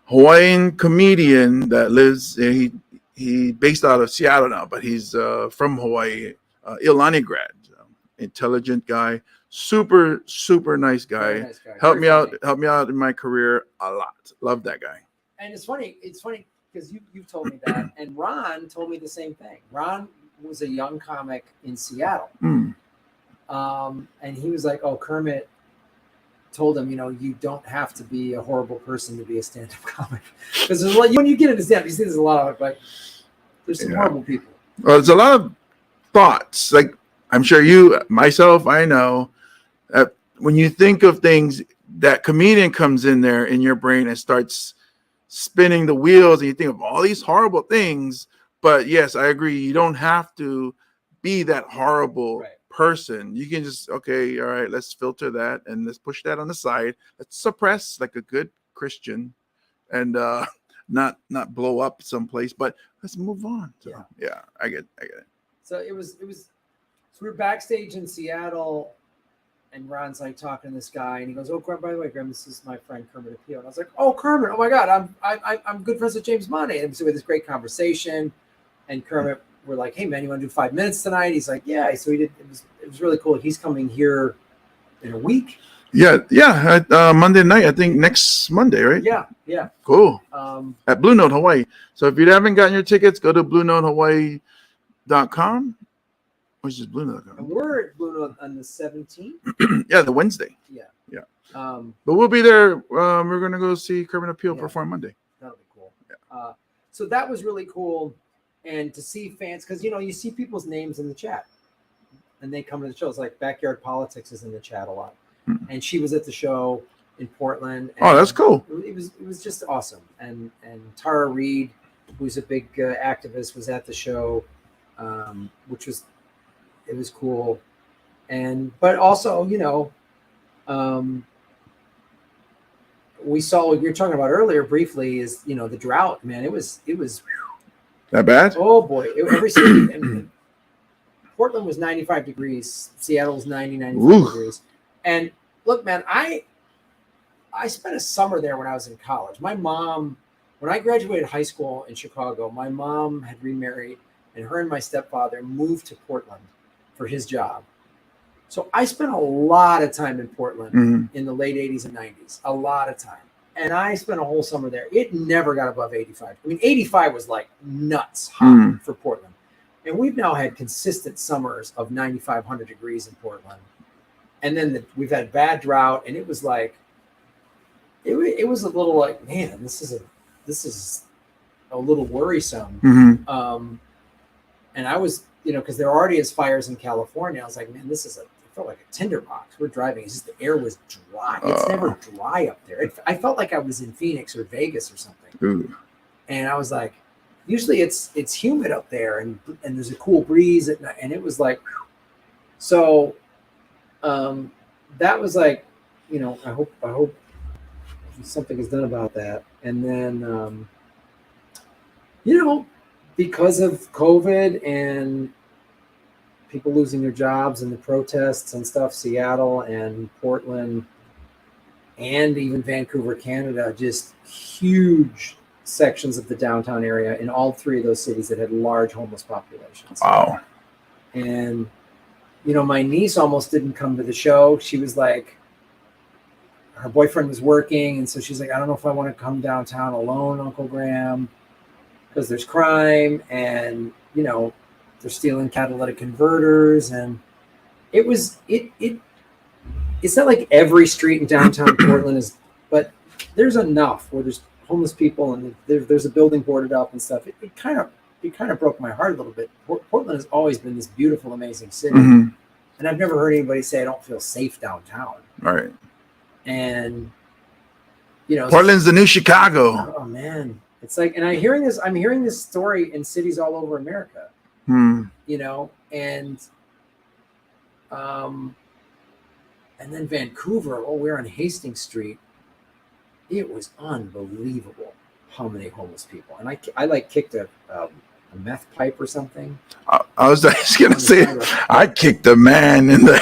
Hawaiian comedian that lives. He based out of Seattle now, but he's from Hawaii. Ilani grad, intelligent guy, super nice guy. Very nice guy. Helped me Very funny. out in my career a lot. Love that guy. And it's funny because you've told me that, and Ron told me the same thing. Ron was a young comic in Seattle. And he was like, "Oh, Kermit told him, you know, you don't have to be a horrible person to be a stand-up comic, because when you get into stand-up, you see there's a lot of, like, there's some horrible people." Well, there's a lot of thoughts. Like, I'm sure I know that when you think of things, that comedian comes in there in your brain and starts spinning the wheels, and you think of all these horrible things. But yes, I agree. You don't have to be that horrible person. You can just, okay, all right, let's filter that and let's push that on the side. Let's suppress like a good Christian, and not blow up someplace, but let's move on. So, yeah, I get it. So so we're backstage in Seattle, and Ron's like talking to this guy, and he goes, "Oh, by the way, Graham, this is my friend Kermit Apio." And I was like, "Oh, Kermit! Oh my God, I'm good friends with James Money." And so we had this great conversation, and Kermit, we're like, "Hey man, you want to do 5 minutes tonight?" He's like, "Yeah." So we did. It was really cool. He's coming here in a week. Yeah. Monday night, I think next Monday, right? Yeah. Cool. At Blue Note Hawaii. So if you haven't gotten your tickets, go to BlueNoteHawaii.com. Or is it BlueNote.com? And we're at Blue Note on the 17th. Yeah, the Wednesday. Yeah. But we'll be there. We're gonna go see Kermit Apio perform Monday. That'll be cool. Yeah. So that was really cool, and to see fans, because you see people's names in the chat, and they come to the shows. Like Backyard Politics is in the chat a lot, and she was at the show in Portland. Oh, that's cool. It was just awesome, and Tara Reid, who's a big activist, was at the show, which was cool, but also we saw what you were talking about earlier briefly is the drought, man. It was that bad. Oh boy, every city. And Portland was 95 degrees. Seattle was 95 degrees. And look, man, I spent a summer there when I was in college. My mom, when I graduated high school in Chicago, my mom had remarried, and her and my stepfather moved to Portland for his job. So I spent a lot of time in Portland in the late 80s and 90s, a lot of time. And I spent a whole summer there. It never got above 85. I mean, 85 was like nuts hot for Portland. And we've now had consistent summers of 9,500 degrees in Portland. And then we've had bad drought, and it was like, it was a little like, man, this is a little worrisome. And I was, because there already is fires in California. I was like, man, it felt like a tinderbox. We're driving. It's just the air was dry. It's never dry up there. I felt like I was in Phoenix or Vegas or something. And I was like, usually it's humid up there, and there's a cool breeze at night. And it was like, so that was like, I hope something is done about that. And then, because of COVID and people losing their jobs and the protests and stuff, Seattle and Portland and even Vancouver, Canada, just huge sections of the downtown area in all three of those cities that had large homeless populations. Wow. And, my niece almost didn't come to the show. She was like, her boyfriend was working, and so she's like, I don't know if I want to come downtown alone, Uncle Graham, because there's crime and, they're stealing catalytic converters. And it's not like every street in downtown Portland is, but there's enough where there's homeless people and there's a building boarded up and stuff. It kind of broke my heart a little bit. Portland has always been this beautiful, amazing city. And I've never heard anybody say I don't feel safe downtown. Right. and Portland's the new Chicago. oh man, it's like, and I'm hearing this story in cities all over America. Hmm. And then Vancouver. Oh, we're on Hastings Street. It was unbelievable how many homeless people, and I like kicked a meth pipe or something. I was just gonna say, I kicked a man in the.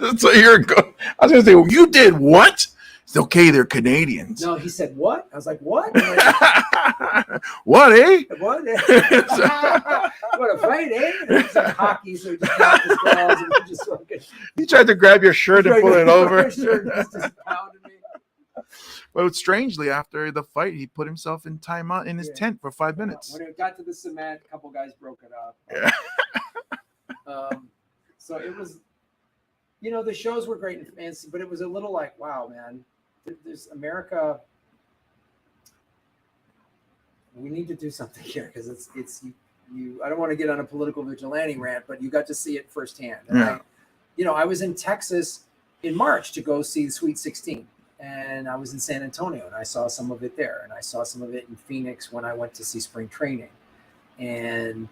That's a year ago. I was gonna say, well, you did what? It's okay, they're Canadians. No, he said what? I was like, what? Like, what, eh? What? What a fight, eh? And it's like hockey, so he just got his balls and he just fucking. He tried to grab your shirt and pull it over. His shirt just pounded me. Well, strangely, after the fight, he put himself in timeout in his tent for 5 minutes. When it got to the cement, a couple guys broke it up. Yeah. So it was, the shows were great and fancy, but it was a little like, wow, man, there's America. We need to do something here because it's you. I don't want to get on a political vigilante rant, but you got to see it firsthand. And Yeah. I was in Texas in March to go see the Sweet 16. And I was in San Antonio and I saw some of it there. And I saw some of it in Phoenix when I went to see spring training. And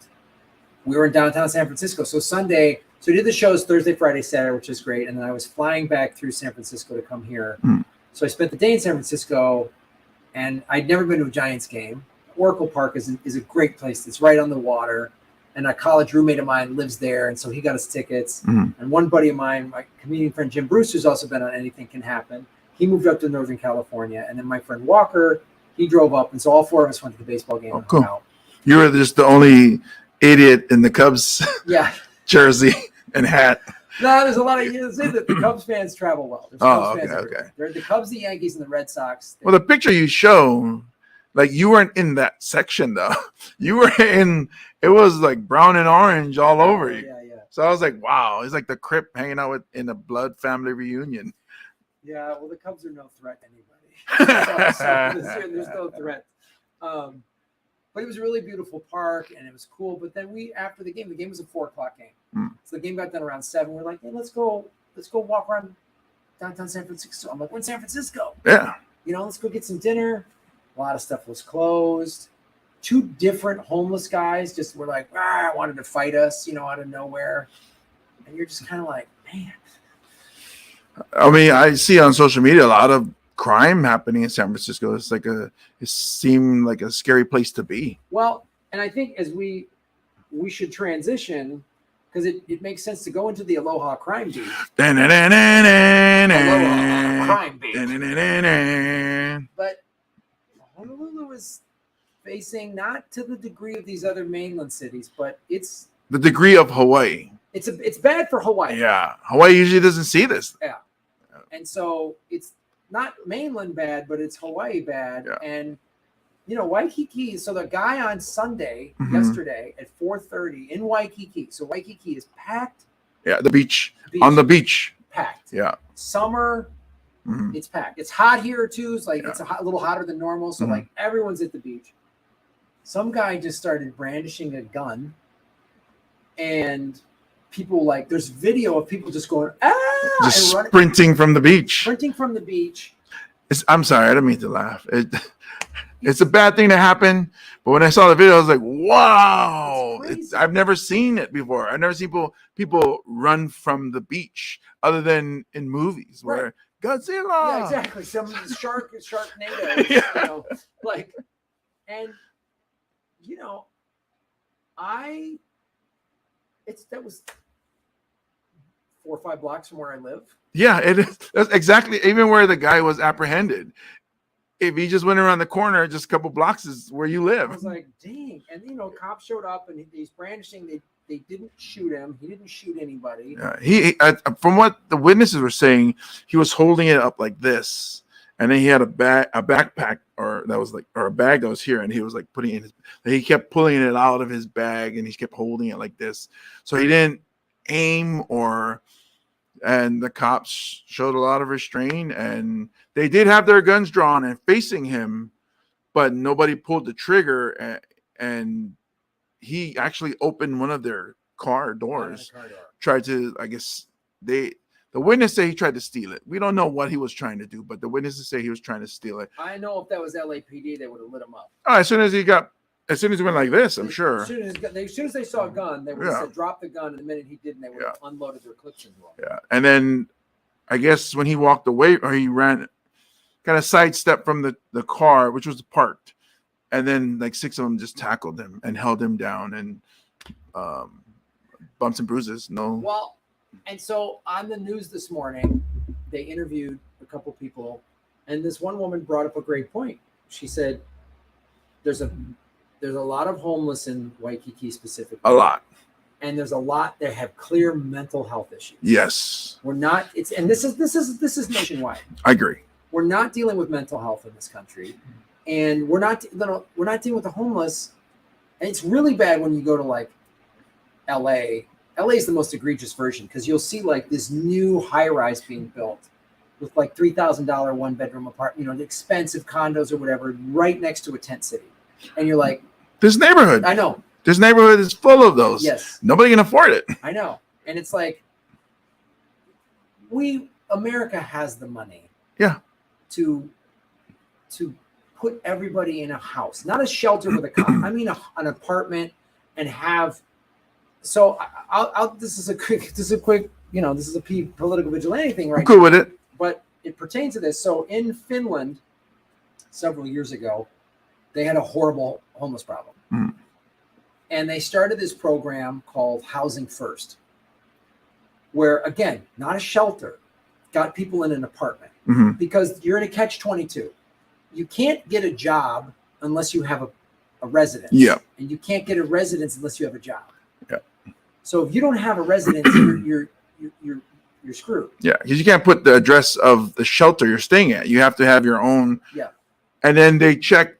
we were in downtown San Francisco. So Sunday, so we did the shows Thursday, Friday, Saturday, which is great. And then I was flying back through San Francisco to come here. So I spent the day in San Francisco and I'd never been to a Giants game. Oracle Park is a great place. It's right on the water. And a college roommate of mine lives there. And so he got us tickets. And one buddy of mine, my comedian friend Jim Bruce, who's also been on Anything Can Happen, he moved up to Northern California, and then my friend Walker, he drove up, and so all four of us went to the baseball game. Oh, cool. You were just the only idiot in the Cubs jersey and hat. No, there's a lot of the Cubs fans travel well. Okay. They're the Cubs, the Yankees, and the Red Sox. Well, the picture you show, like you weren't in that section though. You were in. It was like brown and orange all over you. Yeah. So I was like, wow, it's like the Crip hanging out in a blood family reunion. Yeah, well, the Cubs are no threat to anybody. so there's no threat. But it was a really beautiful park, and it was cool. But then after the game was a 4:00 game. So the game got done around 7. We're like, hey, let's go walk around downtown San Francisco. I'm like, we're in San Francisco. Yeah. Let's go get some dinner. A lot of stuff was closed. 2 different homeless guys just were like, wanted to fight us, out of nowhere. And you're just kind of like, man. I mean, I see on social media a lot of crime happening in San Francisco. It seemed like a scary place to be. Well, and I think as we should transition because it makes sense to go into the Aloha Crime Beat. Aloha Crime Beat. But Honolulu is facing not to the degree of these other mainland cities, but it's the degree of Hawaii. It's bad for Hawaii. Yeah, Hawaii usually doesn't see this. Yeah. And so it's not mainland bad, but it's Hawaii bad. Yeah. And, Waikiki. So the guy on Sunday, yesterday at 4:30 in Waikiki. So Waikiki is packed. Yeah, the beach. On the beach. Packed. Yeah. Summer, it's packed. It's hot here too. It's like it's a little hotter than normal. So like everyone's at the beach. Some guy just started brandishing a gun. And people there's video of people just going just and sprinting from the beach. Sprinting from the beach. I'm sorry, I didn't mean to laugh. It's a bad thing to happen, but when I saw the video, I was like, "Wow!" I've never seen it before. I've never seen people run from the beach other than in movies where Godzilla. Yeah, exactly. Some Sharknado. That was 4 or 5 blocks from where I live. Yeah, it is. That's exactly even where the guy was apprehended. If he just went around the corner, just a couple blocks is where you live. I was like, dang. And cops showed up and he's brandishing. They didn't shoot him. He didn't shoot anybody. From what the witnesses were saying, he was holding it up like this, and then he had a backpack or a bag that was here, and he was like putting it in his. He kept pulling it out of his bag, and he kept holding it like this. So he didn't aim and the cops showed a lot of restraint, and they did have their guns drawn and facing him, but nobody pulled the trigger, and he actually opened one of their car doors. Tried to, I guess the The witnesses say he tried to steal it. We don't know what he was trying to do, but the witnesses say he was trying to steal it. I know if that was LAPD, they would have lit him up. Oh, as soon as he went like this, I'm sure. As soon as they saw a gun, they would have said, drop the gun. And the minute he didn't, they would have unloaded their clips into him. Yeah. And then I guess when he walked away, or he ran, kind of sidestepped from the car, which was parked. And then like 6 of them just tackled him and held him down, and bumps and bruises. No. Well, and so on the news this morning, they interviewed a couple people, and this one woman brought up a great point. She said, there's a lot of homeless in Waikiki specifically. A lot. And there's a lot that have clear mental health issues. Yes. We're not, this is nationwide. I agree. We're not dealing with mental health in this country. And we're not dealing with the homeless. And it's really bad when you go to like LA. LA is the most egregious version, because you'll see like this new high-rise being built with like $3,000 1-bedroom apartment, expensive condos or whatever, right next to a tent city. And you're like, this neighborhood. I know. This neighborhood is full of those. Yes. Nobody can afford it. I know. And it's like, America has the money. Yeah. To put everybody in a house, not a shelter with a cot. I mean, an apartment, and have. So this is a quick, this is a political vigilante thing, right? I'm cool with it. But it pertains to this. So in Finland, several years ago, they had a horrible homeless problem. Mm. And they started this program called Housing First, where, again, not a shelter, got people in an apartment, because you're in a catch-22. You can't get a job unless you have a residence. Yeah. And you can't get a residence unless you have a job. Yeah. So if you don't have a residence, you're screwed. Yeah, because you can't put the address of the shelter you're staying at. You have to have your own. Yeah. And then they check,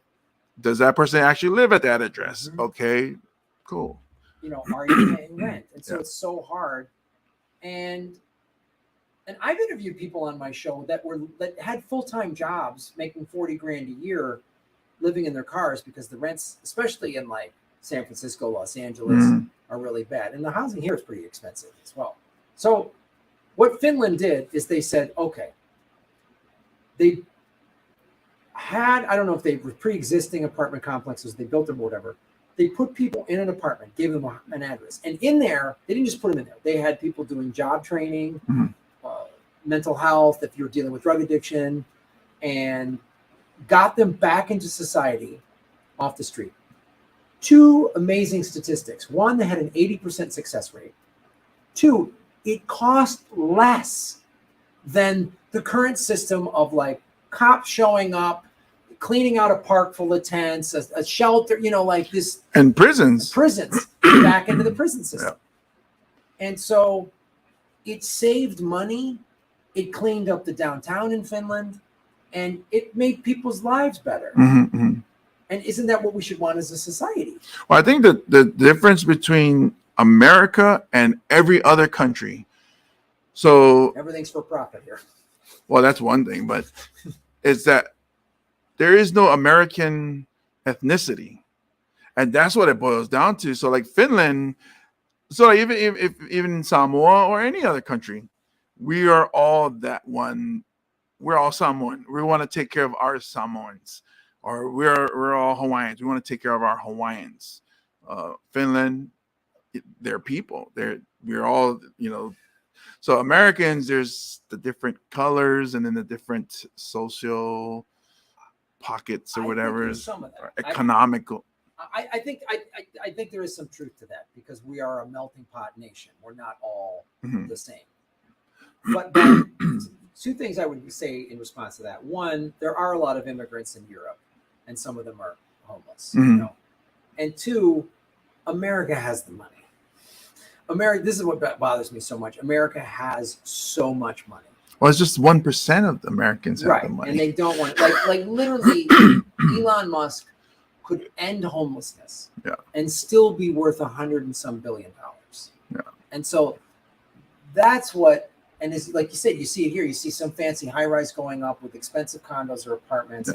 does that person actually live at that address? Mm-hmm. Okay, cool. Are you paying rent? And so it's so hard. And I've interviewed people on my show that had full-time jobs making $40,000 a year, living in their cars, because the rents, especially in like San Francisco, Los Angeles, are really bad. And the housing here is pretty expensive as well. So what Finland did is they said, okay, they had, I don't know if they were pre-existing apartment complexes, they built them or whatever. They put people in an apartment, gave them an address. And in there, they didn't just put them in there. They had people doing job training, mental health, if you're dealing with drug addiction, and got them back into society off the street. 2 amazing statistics. 1, they had an 80% success rate. 2, it cost less than the current system of like cops showing up, cleaning out a park full of tents, a shelter, like this. And prisons. Back into the prison system. Yeah. And so it saved money. It cleaned up the downtown in Finland, and it made people's lives better. And isn't that what we should want as a society? Well, I think that the difference between America and every other country, so everything's for profit here. Well, that's one thing, but it's that there is no American ethnicity, and that's what it boils down to. So, like Finland, so like even in Samoa or any other country, we are all that one. We're all Samoan. We want to take care of our Samoans, or we're all Hawaiians. We want to take care of our Hawaiians. Finland, they're people. We're all, So Americans, there's the different colors and then the different social pockets or whatever. Some of that. Economical. I think there is some truth to that, because we are a melting pot nation. We're not all the same. But 2 things I would say in response to that. 1, there are a lot of immigrants in Europe, and some of them are homeless. And 2, America has the money. This is what bothers me so much. America has so much money. Well, it's just 1% of the Americans have the money, and they don't want like literally. Elon Musk could end homelessness, and still be worth $100 and some billion. Yeah, and so that's what. And it's like you said, you see it here. You see some fancy high-rise going up with expensive condos or apartments,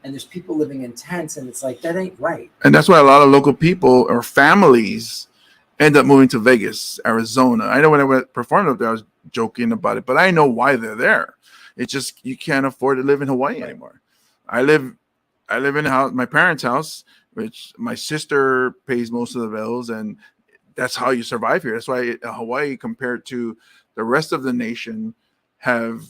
and there's people living in tents, and it's like, that ain't right. And that's why a lot of local people or families End up moving to Vegas, Arizona. I know when I went performed up there, I was joking about it, but I know why they're there. It's just you can't afford to live in Hawaii anymore. I live in a house, my parents' house, which my sister pays most of the bills, and that's how you survive here. That's why Hawaii, compared to the rest of the nation, have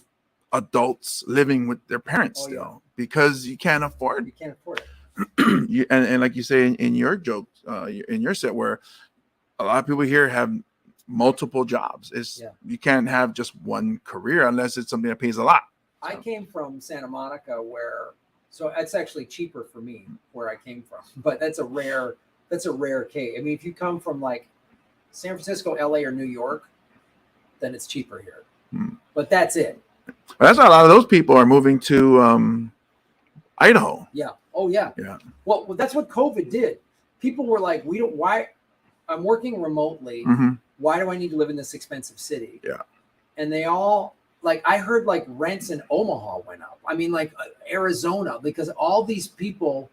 adults living with their parents still because you can't afford. You can't afford it. And like you say in your joke, in your set, where a lot of people here have multiple jobs. You can't have just one career unless it's something that pays a lot. So. I came from Santa Monica, so it's actually cheaper for me where I came from, but that's a rare case. I mean, if you come from like San Francisco, LA, or New York, then it's cheaper here. But that's it. That's why a lot of those people are moving to Idaho. Yeah. Oh yeah. Yeah. Well, that's what COVID did. People were like, why I'm working remotely. Mm-hmm. Why do I need to live in this expensive city? Yeah. And they all, like, I heard like rents in Omaha went up. I mean, like Arizona, because all these people,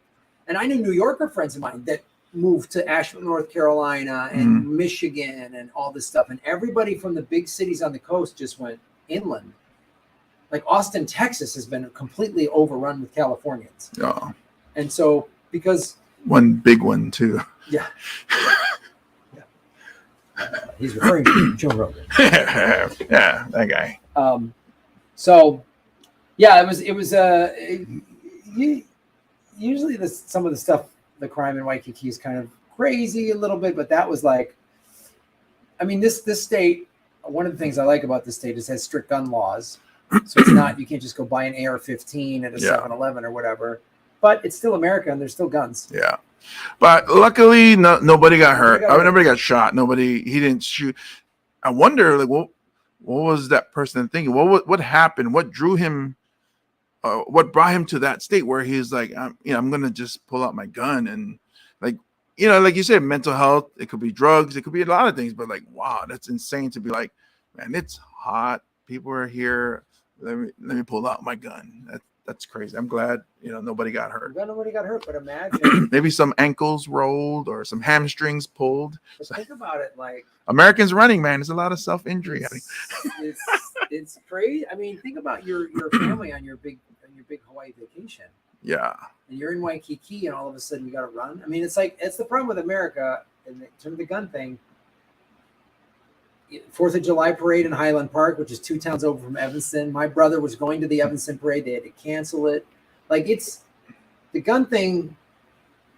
and I knew New Yorker friends of mine that moved to Asheville, North Carolina and Michigan and all this stuff. And everybody from the big cities on the coast just went inland. Like Austin, Texas has been completely overrun with Californians. Yeah. And so, because one big one too. Yeah. He's referring to Joe Rogan. Yeah, that guy. So, yeah, it was. Usually, some of the stuff, the crime in Waikiki is kind of crazy a little bit, but that was like, I mean, this state. One of the things I like about this state is it has strict gun laws, so it's not, you can't just go buy an AR-15 at a 7-Eleven or whatever. But it's still America, and there's still guns. Yeah. But luckily, nobody got hurt. Nobody got shot. He didn't shoot. I wonder, like, what was that person thinking? What happened? What drew him? What brought him to that state where he's like, I'm gonna just pull out my gun and, like, like you said, mental health. It could be drugs. It could be a lot of things. But like, wow, that's insane to be like, man, it's hot. People are here. Let me pull out my gun. That's crazy. I'm glad, nobody got hurt. Nobody got hurt, but imagine maybe some ankles rolled or some hamstrings pulled. So think about it, like Americans running, man. There's a lot of self-injury. It's crazy. I mean, think about your family on your big Hawaii vacation. Yeah. And you're in Waikiki, and all of a sudden you got to run. I mean, it's the problem with America in terms of the gun thing. 4th of July parade in Highland Park, which is 2 towns over from Evanston. My brother was going to the Evanston parade. They had to cancel it. Like, it's the gun thing.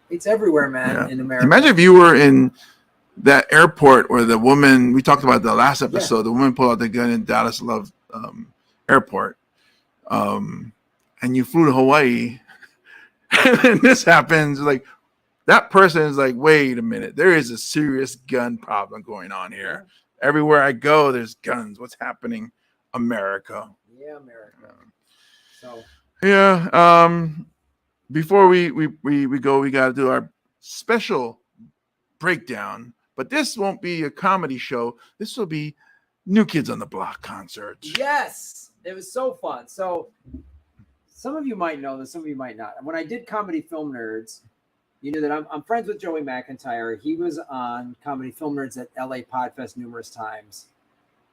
It's everywhere, man, in America. Imagine if you were in that airport where the woman, we talked about the last episode, the woman pulled out the gun in Dallas Love Airport. And you flew to Hawaii. And then this happens. Like, that person is like, wait a minute. There is a serious gun problem going on here. Yeah. Everywhere I go, there's guns. What's happening, America? Yeah, America. So yeah. Before we go, we got to do our special breakdown. But this won't be a comedy show. This will be New Kids on the Block concert. Yes, it was so fun. So some of you might know this, some of you might not. When I did Comedy Film Nerds, you knew that I'm friends with Joey McIntyre. He was on Comedy Film Nerds at LA Podfest numerous times.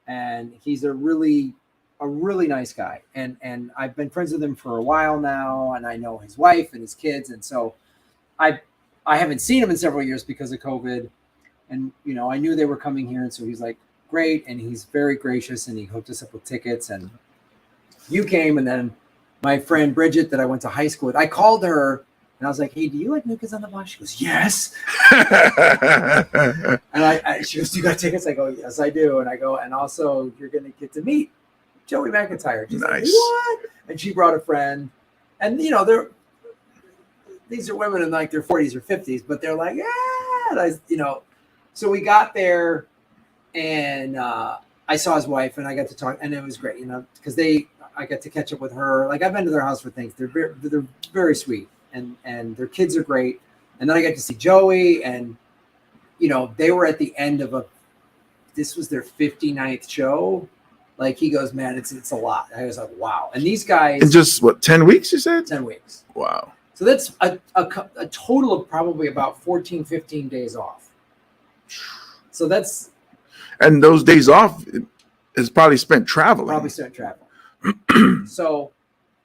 And he's a really nice guy. And I've been friends with him for a while now. And I know his wife and his kids. And so I haven't seen him in several years because of COVID. And, I knew they were coming here. And so he's like, great. And he's very gracious. And he hooked us up with tickets. And you came. And then my friend Bridget that I went to high school with, I called her. And I was like, hey, do you like New Kids on the Block? She goes, yes. And she goes, do you got tickets? I go, yes, I do. And I go, and also you're going to get to meet Joey McIntyre. She's nice. Like, what? And she brought a friend. And, these are women in like their 40s or 50s, but they're like, yeah. And so we got there and I saw his wife and I got to talk and it was great, because I got to catch up with her. Like, I've been to their house for things. They're very sweet. And their kids are great. And then I got to see Joey and, they were at the end of this was their 59th show. Like, he goes, man, it's a lot. I was like, wow. And these guys. In just 10 weeks, you said? 10 weeks. Wow. So that's a total of probably about 14, 15 days off. So that's And those days off is probably spent traveling. So,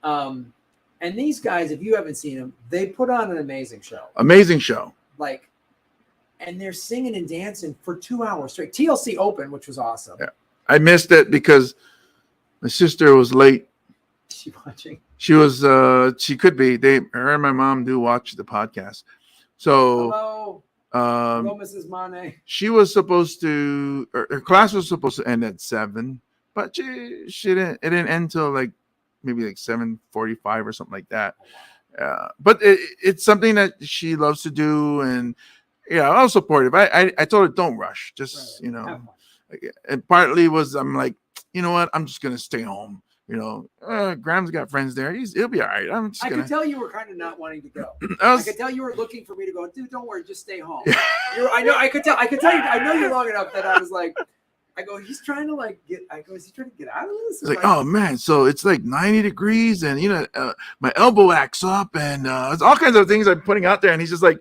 and these guys, if you haven't seen them, they put on an amazing show. Amazing show. Like, and they're singing and dancing for 2 hours straight. TLC opened, which was awesome. Yeah. I missed it because my sister was late. Is she watching? She was. She could be. Her and my mom do watch the podcast. So. Hello. Hello, Mrs. Mane. She was supposed to. Her class was supposed to end at 7, but she didn't. It didn't end till like maybe like 7:45 or something like that. But it's something that she loves to do, and yeah, I was supportive. I told her don't rush, just and partly was I'm like, you know what, I'm just gonna stay home. Graham's got friends there. He'll be all right. I could tell you were kind of not wanting to go. I could tell you were looking for me to go. Dude, don't worry, just stay home. I know. I could tell you. I know you long enough that I was like, I go, he's trying to get. I go, is he trying to get out of this? It's like, oh man, so it's like 90 degrees, and my elbow acts up, and it's all kinds of things I'm putting out there, and he's just like,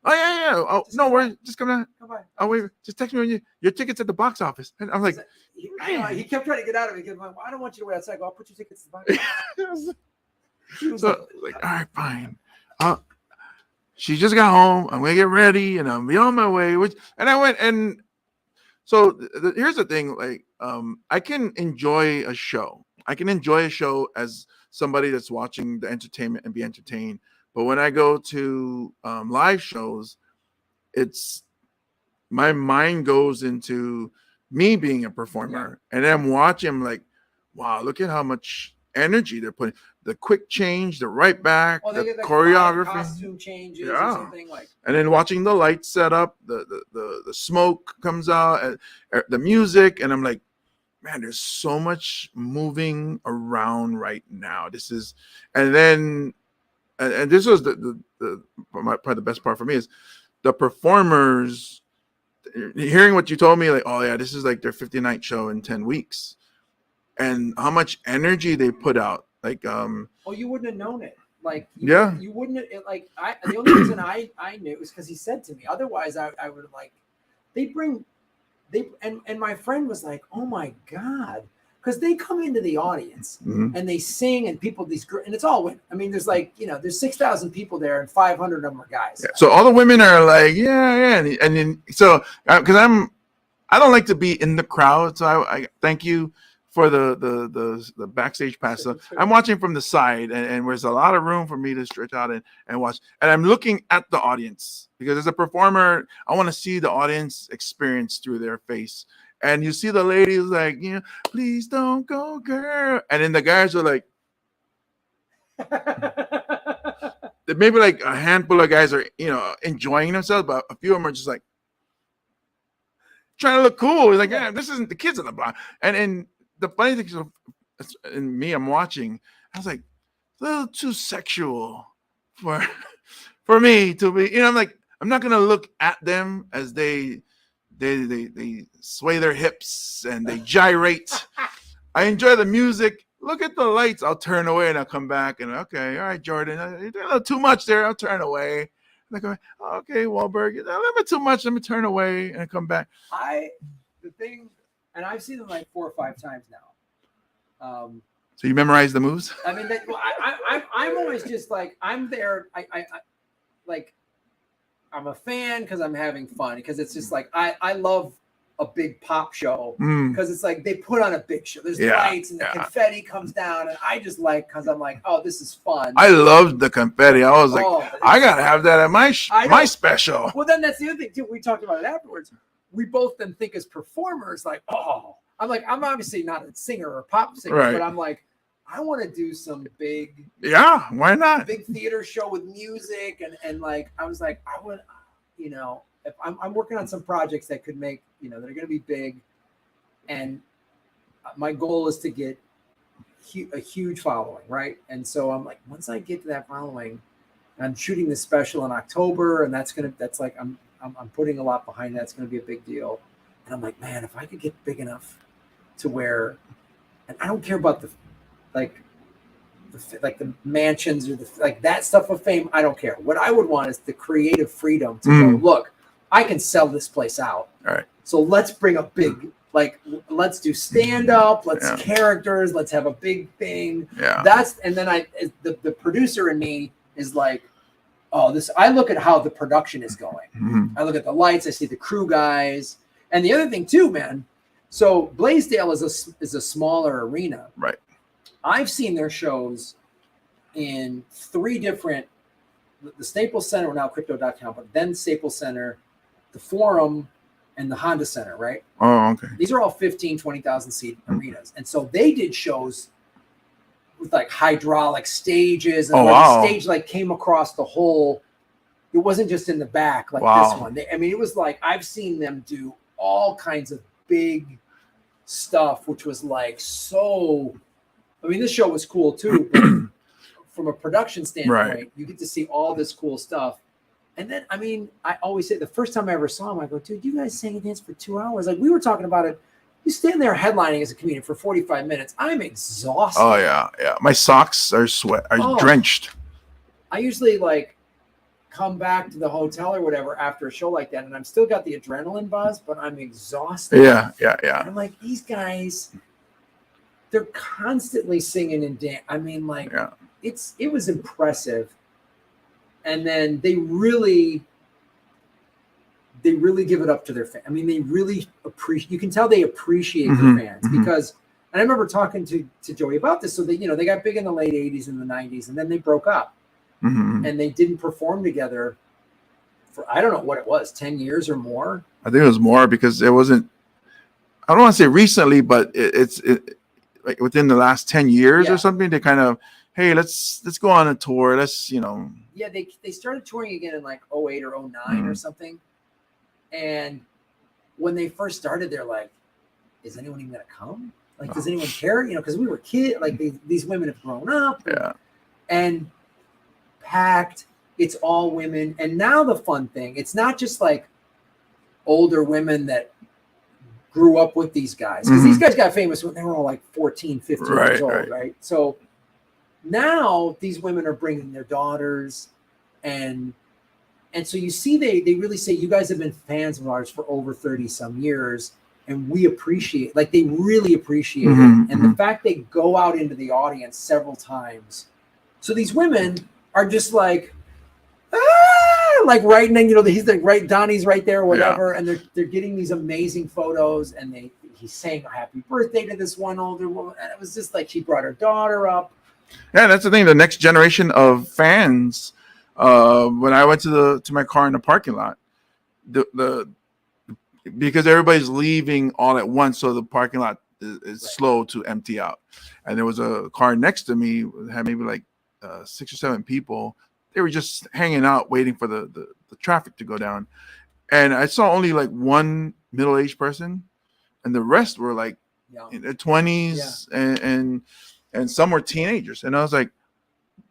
oh yeah. Oh no, worry, just come down. Come by. Oh wait, just text me when your ticket's at the box office. And I'm like, he kept trying to get out of it. He kept like, I don't want you to wait outside. I go, I'll put your tickets at the box office. So like, all right, fine. She just got home. I'm gonna get ready, and I'm be on my way. And I went, and so here's the thing. Like, I can enjoy a show. I can enjoy a show as somebody that's watching the entertainment and be entertained. But when I go to live shows, it's my mind goes into me being a performer, and I'm watching. I'm like, wow, look at how much energy they're putting. The quick change, the right back, the choreography, costume changes, or something like. And then watching the lights set up, the smoke comes out, and the music, and I'm like, man, there's so much moving around right now. This is, and then. And this was probably the best part for me is the performers hearing what you told me, like, oh yeah, this is like their 50-night show in 10 weeks, and how much energy they put out. Like, you wouldn't have known it. Like, you wouldn't have, like, the only reason I knew it was because he said to me. Otherwise, I would have and my friend was like, oh my God. Because they come into the audience and they sing, and people, and it's all women. I mean, there's like, there's 6,000 people there, and 500 of them are guys. Yeah. So all the women are like, yeah. And then, so, because I don't like to be in the crowd. So I thank you for the backstage pass. So I'm watching from the side, and there's a lot of room for me to stretch out and watch. And I'm looking at the audience because as a performer, I want to see the audience experience through their face. And you see the ladies like, please don't go, girl. And then the guys are like, maybe like a handful of guys are, enjoying themselves, but a few of them are just like trying to look cool. It's like, yeah, this isn't the kids on the block. And the funny thing is, in me, I'm watching, I was like, a little too sexual for me to be, I'm like, I'm not gonna look at them as they sway their hips and they gyrate. I enjoy the music. Look at the lights. I'll turn away and I'll come back and okay, all right, Jordan, you're doing a little too much there. I'll turn away. Like, okay, Wahlberg, a little bit too much. Let me turn away and come back. And I've seen them like 4 or 5 times now. So you memorize the moves? I mean, I'm always just like, I'm there. I like. I'm a fan because I'm having fun, because it's just like I love a big pop show because it's like they put on a big show. There's lights and the confetti comes down, and I just like, because I'm like, oh, this is fun. I loved the confetti. I was like, I gotta have that at my special. Well, then that's the other thing too. We talked about it afterwards. We both then think as performers like, oh, I'm like, I'm obviously not a singer or a pop singer, but I'm like, I want to do some big, why not? Big theater show with music and like, I was like, I would, if I'm working on some projects that could make, that are going to be big, and my goal is to get a huge following, right? And so I'm like, once I get to that following, I'm shooting this special in October, and that's like, I'm putting a lot behind that. It's going to be a big deal, and I'm like, man, if I could get big enough to where, and I don't care about the mansions or that stuff of fame. I don't care. What I would want is the creative freedom to go, look, I can sell this place out. All right. So let's bring a big, like, let's do stand up, let's characters, let's have a big thing. Yeah. And then the producer in me is like, oh, I look at how the production is going. Mm-hmm. I look at the lights, I see the crew guys. And the other thing too, man. So Blaisdell is a smaller arena. Right. I've seen their shows in 3 different, the Staples Center, now Crypto.com, but then Staples Center, the Forum, and the Honda Center, right? Oh, okay. These are all 15, 20,000 seat arenas. And so they did shows with like hydraulic stages, and the stage like came across the whole, it wasn't just in the back like this one. It was like, I've seen them do all kinds of big stuff, which was like this show was cool too, but from a production standpoint, you get to see all this cool stuff. And then, I always say the first time I ever saw him, I go, dude, you guys sang and danced for 2 hours. Like we were talking about it. You stand there headlining as a comedian for 45 minutes. I'm exhausted. Oh yeah. My socks are drenched. I usually like come back to the hotel or whatever after a show like that, and I'm still got the adrenaline buzz, but I'm exhausted. Yeah. And I'm like, these guys, they're constantly singing and dancing. It was impressive. And then they really give it up to their fans. They really appreciate. You can tell they appreciate their fans because. And I remember talking to Joey about this. So they got big in the late '80s and the '90s, and then they broke up, and they didn't perform together for I don't know what it was, 10 years or more. I think it was more because it wasn't. I don't want to say recently, but it's like within the last 10 years or something. They kind of, hey, let's go on a tour. Yeah, they started touring again in like 08 or 09 or something. And when they first started, they're like, is anyone even going to come? Like, does anyone care? Because we were kids. Like, these women have grown up. And packed. It's all women. And now the fun thing, it's not just like older women that grew up with these guys. Because these guys got famous when they were all like 14, 15 years old, right? So now these women are bringing their daughters, and so you see they really say, you guys have been fans of ours for over 30 some years, and we appreciate, like they really appreciate it. And the fact they go out into the audience several times, so these women are just like like writing, and he's like, right, Donnie's right there or whatever, and they're getting these amazing photos, and he's saying happy birthday to this one older woman, and it was just like she brought her daughter up. Yeah, that's the thing. The next generation of fans. When I went to my car in the parking lot, because everybody's leaving all at once, so the parking lot is slow to empty out. And there was a car next to me that had maybe like 6 or 7 people. They were just hanging out, waiting for the traffic to go down. And I saw only like one middle-aged person, and the rest were like in their 20s and some were teenagers. And I was like,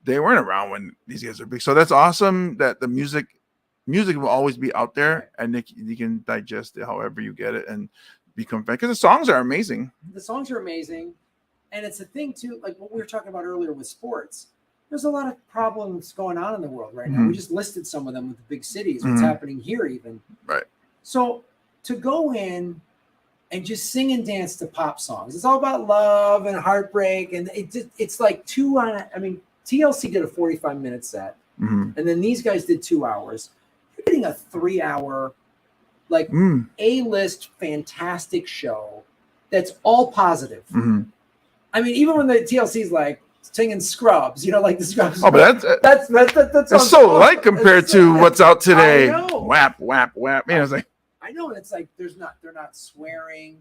they weren't around when these guys are big. So that's awesome that the music will always be out there, and you can digest it however you get it and become fan. Because the songs are amazing. The songs are amazing. And it's a thing too, like what we were talking about earlier with sports. There's a lot of problems going on in the world right now. We just listed some of them with the big cities, what's happening here even. Right. So to go in and just sing and dance to pop songs, it's all about love and heartbreak. And it's like TLC did a 45-minute set, and then these guys did 2 hours. You're getting a 3-hour, like A-list fantastic show that's all positive. Even when the TLC's like singing Scrubs, like the Scrubs. Oh, but that's so light compared to what's out today. I know. Whap, whap, whap. It's like, I know, and it's like they're not swearing.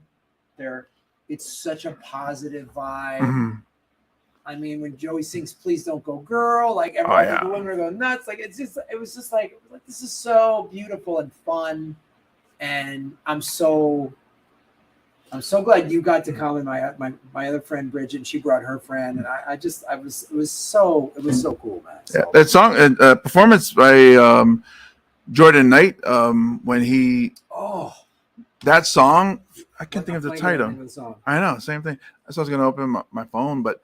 It's such a positive vibe. When Joey sings "Please Don't Go, Girl," like everybody, the women are going nuts. Like it was just like this is so beautiful and fun, and I'm so glad you got to come. And my other friend Bridget, and she brought her friend, and it was so cool, man. So. That song, performance by Jordan Knight, when he that song, I can't think of the title. I know, same thing. That's why I was gonna open my phone, but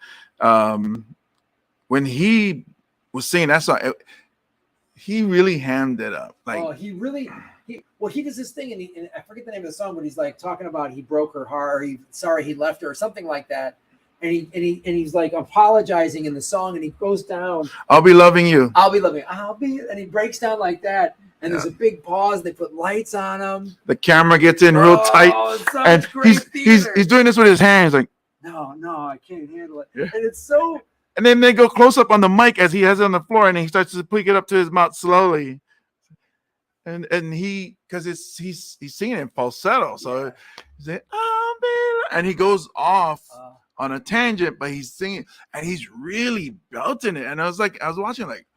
when he was singing that song, he really hammed it up. Like, oh, he does this thing, and I forget the name of the song, but he's like talking about he broke her heart, or sorry he left her, or something like that. And he's like apologizing in the song, and he goes down. I'll be loving you. And he breaks down like that. And there's a big pause. They put lights on him. The camera gets in real tight, and he's doing this with his hands, like, no, I can't handle it. Yeah. And it's so. And then they go close up on the mic as he has it on the floor, and he starts to pick it up to his mouth slowly. And he, because he's singing in falsetto, so he's like, and he goes off on a tangent, but he's singing and he's really belting it. And I was watching like,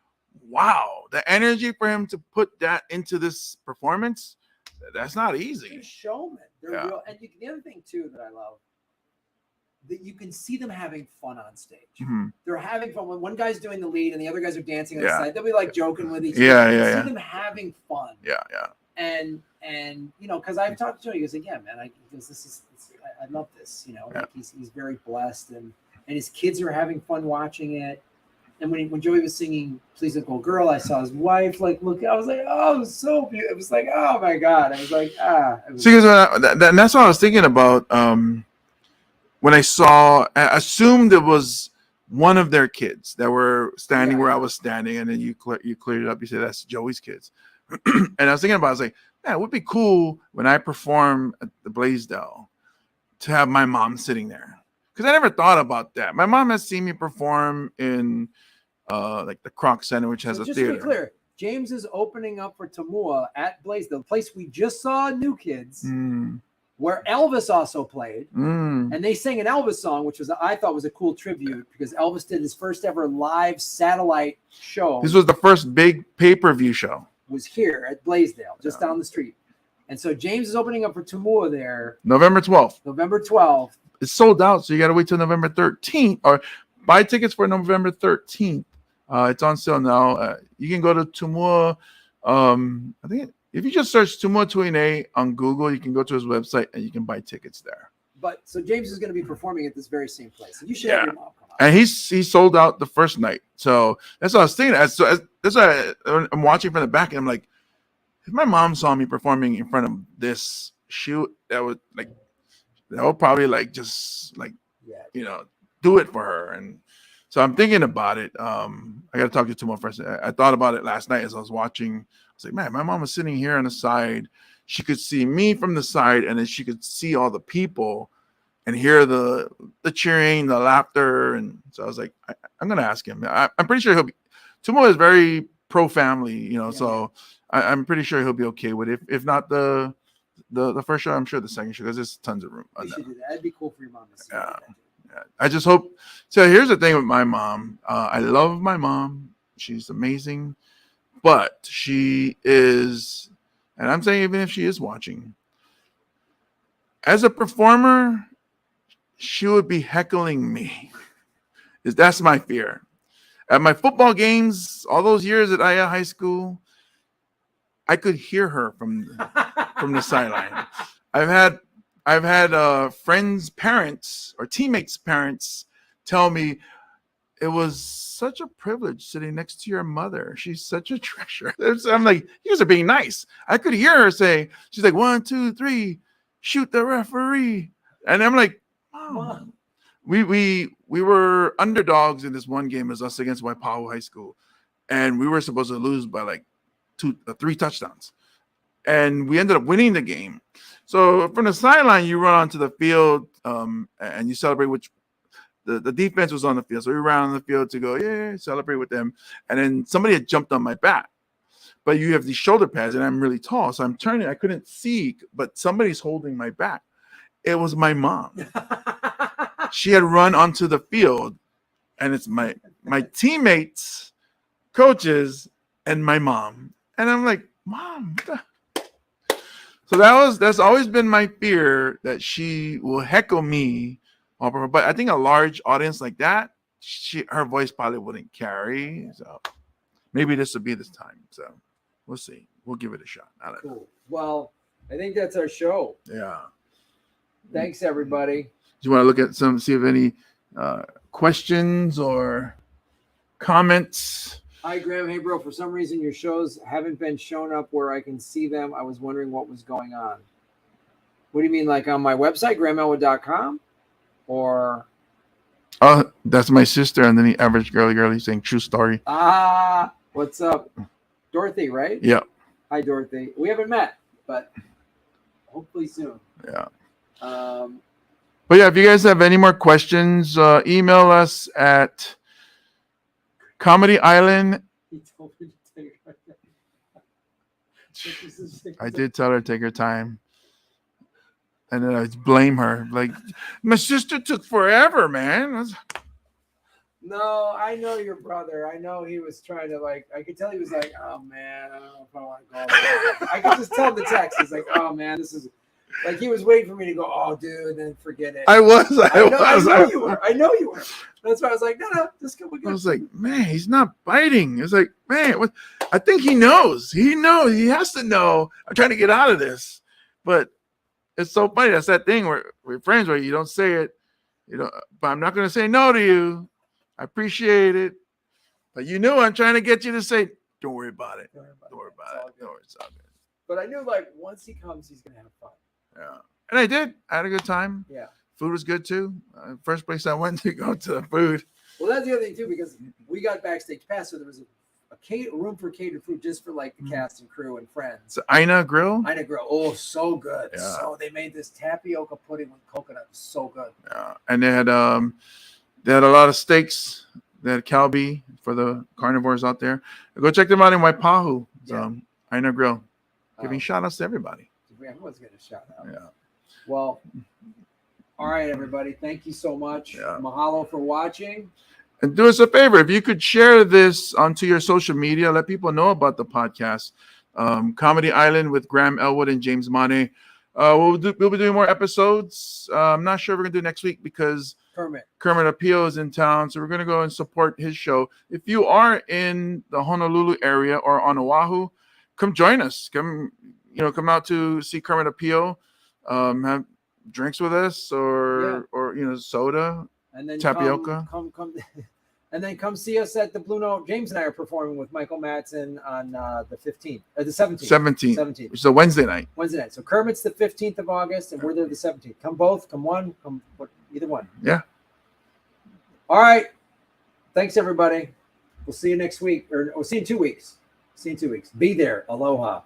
wow, the energy for him to put that into this performance, that's not easy. They're showmen. They're real. And the other thing too that I love, that you can see them having fun on stage. Mm-hmm. They're having fun when one guy's doing the lead and the other guys are dancing on the side. They'll be like joking with each other. You see them having fun. Yeah. And because I've talked to Joey, he goes, "Yeah, man, I love this. Like he's very blessed, and his kids are having fun watching it." And when Joey was singing "Please Don't Go Girl," I saw his wife look. I was like, "Oh, it was so beautiful." It was like, "Oh my God!" I was like, See, that's what I was thinking about. When I assumed it was one of their kids that were standing where I was standing, and then you cleared it up. You said that's Joey's kids, and I was thinking about, I was like, man, it would be cool when I perform at the Blaisdell to have my mom sitting there, because I never thought about that. My mom has seen me perform in like the Kroc Center, which has a theater. Just to be clear, James is opening up for Tamua at Blaisdell, the place we just saw New Kids. Where Elvis also played, and they sang an Elvis song, which I thought was a cool tribute, because Elvis did his first ever live satellite show. This was the first big pay-per-view show. Was here at Blaisdell, just down the street. And so James is opening up for Tamua there. November 12th. It's sold out, so you got to wait till November 13th, or buy tickets for November 13th. It's on sale now. You can go to Tamua. I think if you just search Tamua Tuine on Google, you can go to his website and you can buy tickets there. But so James is going to be performing at this very same place. You should have your mom come out. And he sold out the first night. So that's what I was thinking. That's why I'm watching from the back, and I'm like, if my mom saw me performing in front of this shoot, that would probably do it for her. And so I'm thinking about it. I got to talk to you tomorrow first. I thought about it last night as I was watching. I was like, man, my mom was sitting here on the side. She could see me from the side, and then she could see all the people and hear the cheering, the laughter. And so I was like, I'm going to ask him. I'm pretty sure Tumo is very pro-family, so I'm pretty sure he'll be okay with it. If not the first show, I'm sure the second show, because there's tons of room. You should do that. That'd be cool for your mom to see. Yeah. I just hope. So here's the thing with my mom. I love my mom. She's amazing. But she is, and I'm saying even if she is watching, as a performer, she would be heckling me. That's my fear. At my football games, all those years at Aya High School, I could hear her from the sideline. I've had friends' parents or teammates' parents tell me it was such a privilege sitting next to your mother. She's such a treasure. I'm like, you guys are being nice. I could hear her say, she's like, 1, 2, 3, shoot the referee. And I'm like, oh. We were underdogs in this one game as us against Waipahu High School. And we were supposed to lose by like 3 touchdowns. And we ended up winning the game. So from the sideline, you run onto the field and you celebrate, which the defense was on the field. So we ran on the field to go, celebrate with them. And then somebody had jumped on my back. But you have these shoulder pads, and I'm really tall. So I'm turning. I couldn't see, but somebody's holding my back. It was my mom. She had run onto the field, and it's my teammates, coaches, and my mom. And I'm like, Mom, so that's always been my fear, that she will heckle me. But I think a large audience like that, her voice probably wouldn't carry. So maybe this will be this time. So we'll see. We'll give it a shot. Cool. Well, I think that's our show. Yeah. Thanks, everybody. Do you want to look at see if any questions or comments? Hi, Graham. Hey, bro. For some reason, your shows haven't been shown up where I can see them. I was wondering what was going on. What do you mean, like on my website, grahamelwood.com? Or Oh, that's my sister. And then the average girly saying true story. what's up? Dorothy, right? Yeah. Hi, Dorothy. We haven't met, but hopefully soon. Yeah. Um, But yeah, if you guys have any more questions, email us at Comedy Island. he told me to take her. I did tell her to take her time. And then I blame her. Like, my sister took forever, man. No, I know your brother. I know he was trying to I could tell he was like, oh man, I don't know if I want to go. I could just tell the text. He's like, oh man, this is like he was waiting for me to go, oh dude, then forget it. I was. I know you were. I know you were. That's why I was like, no, just go. I was like, man, he's not biting. It's like, man, what? I think he knows. He knows. He has to know. I'm trying to get out of this. But it's so funny. That's that thing where we're friends where you don't say it, but I'm not going to say no to you. I appreciate it. But you knew I'm trying to get you to say, don't worry about it. Don't worry about it. Don't worry, it's all good. But I knew once he comes, he's going to have fun. Yeah. And I did. I had a good time. Yeah. Food was good too. First place I went to go to the food. Well, that's the other thing too, because we got backstage pass, so there was a room for catered food just for the cast and crew and friends. It's Ina Grill. Ina Grill. Oh, so good. Yeah. So they made this tapioca pudding with coconut. So good. Yeah. And they had a lot of steaks. They had Calbee for the carnivores out there. Go check them out in Waipahu. So Ina Grill. Giving shout outs to everybody. Everyone's getting a shout out. Yeah. Well, all right, everybody. Thank you so much. Yeah. Mahalo for watching. And do us a favor. If you could share this onto your social media, let people know about the podcast. Comedy Island with Graham Elwood and James Mane. We'll be doing more episodes. I'm not sure we're going to do next week because Kermit Appeal is in town. So we're going to go and support his show. If you are in the Honolulu area or on Oahu, come join us. Come out to see Kermit Appeal. Have drinks with us or soda, and then tapioca. Come and then come see us at the Blue Note. James and I are performing with Michael Madsen on the 15th or the 17th. 17th. Which is a Wednesday night. So Kermit's the 15th of August and we're there the 17th. Come both, come one, either one. Yeah. All right. Thanks everybody. We'll see you next week or we'll see you in 2 weeks. Be there. Aloha.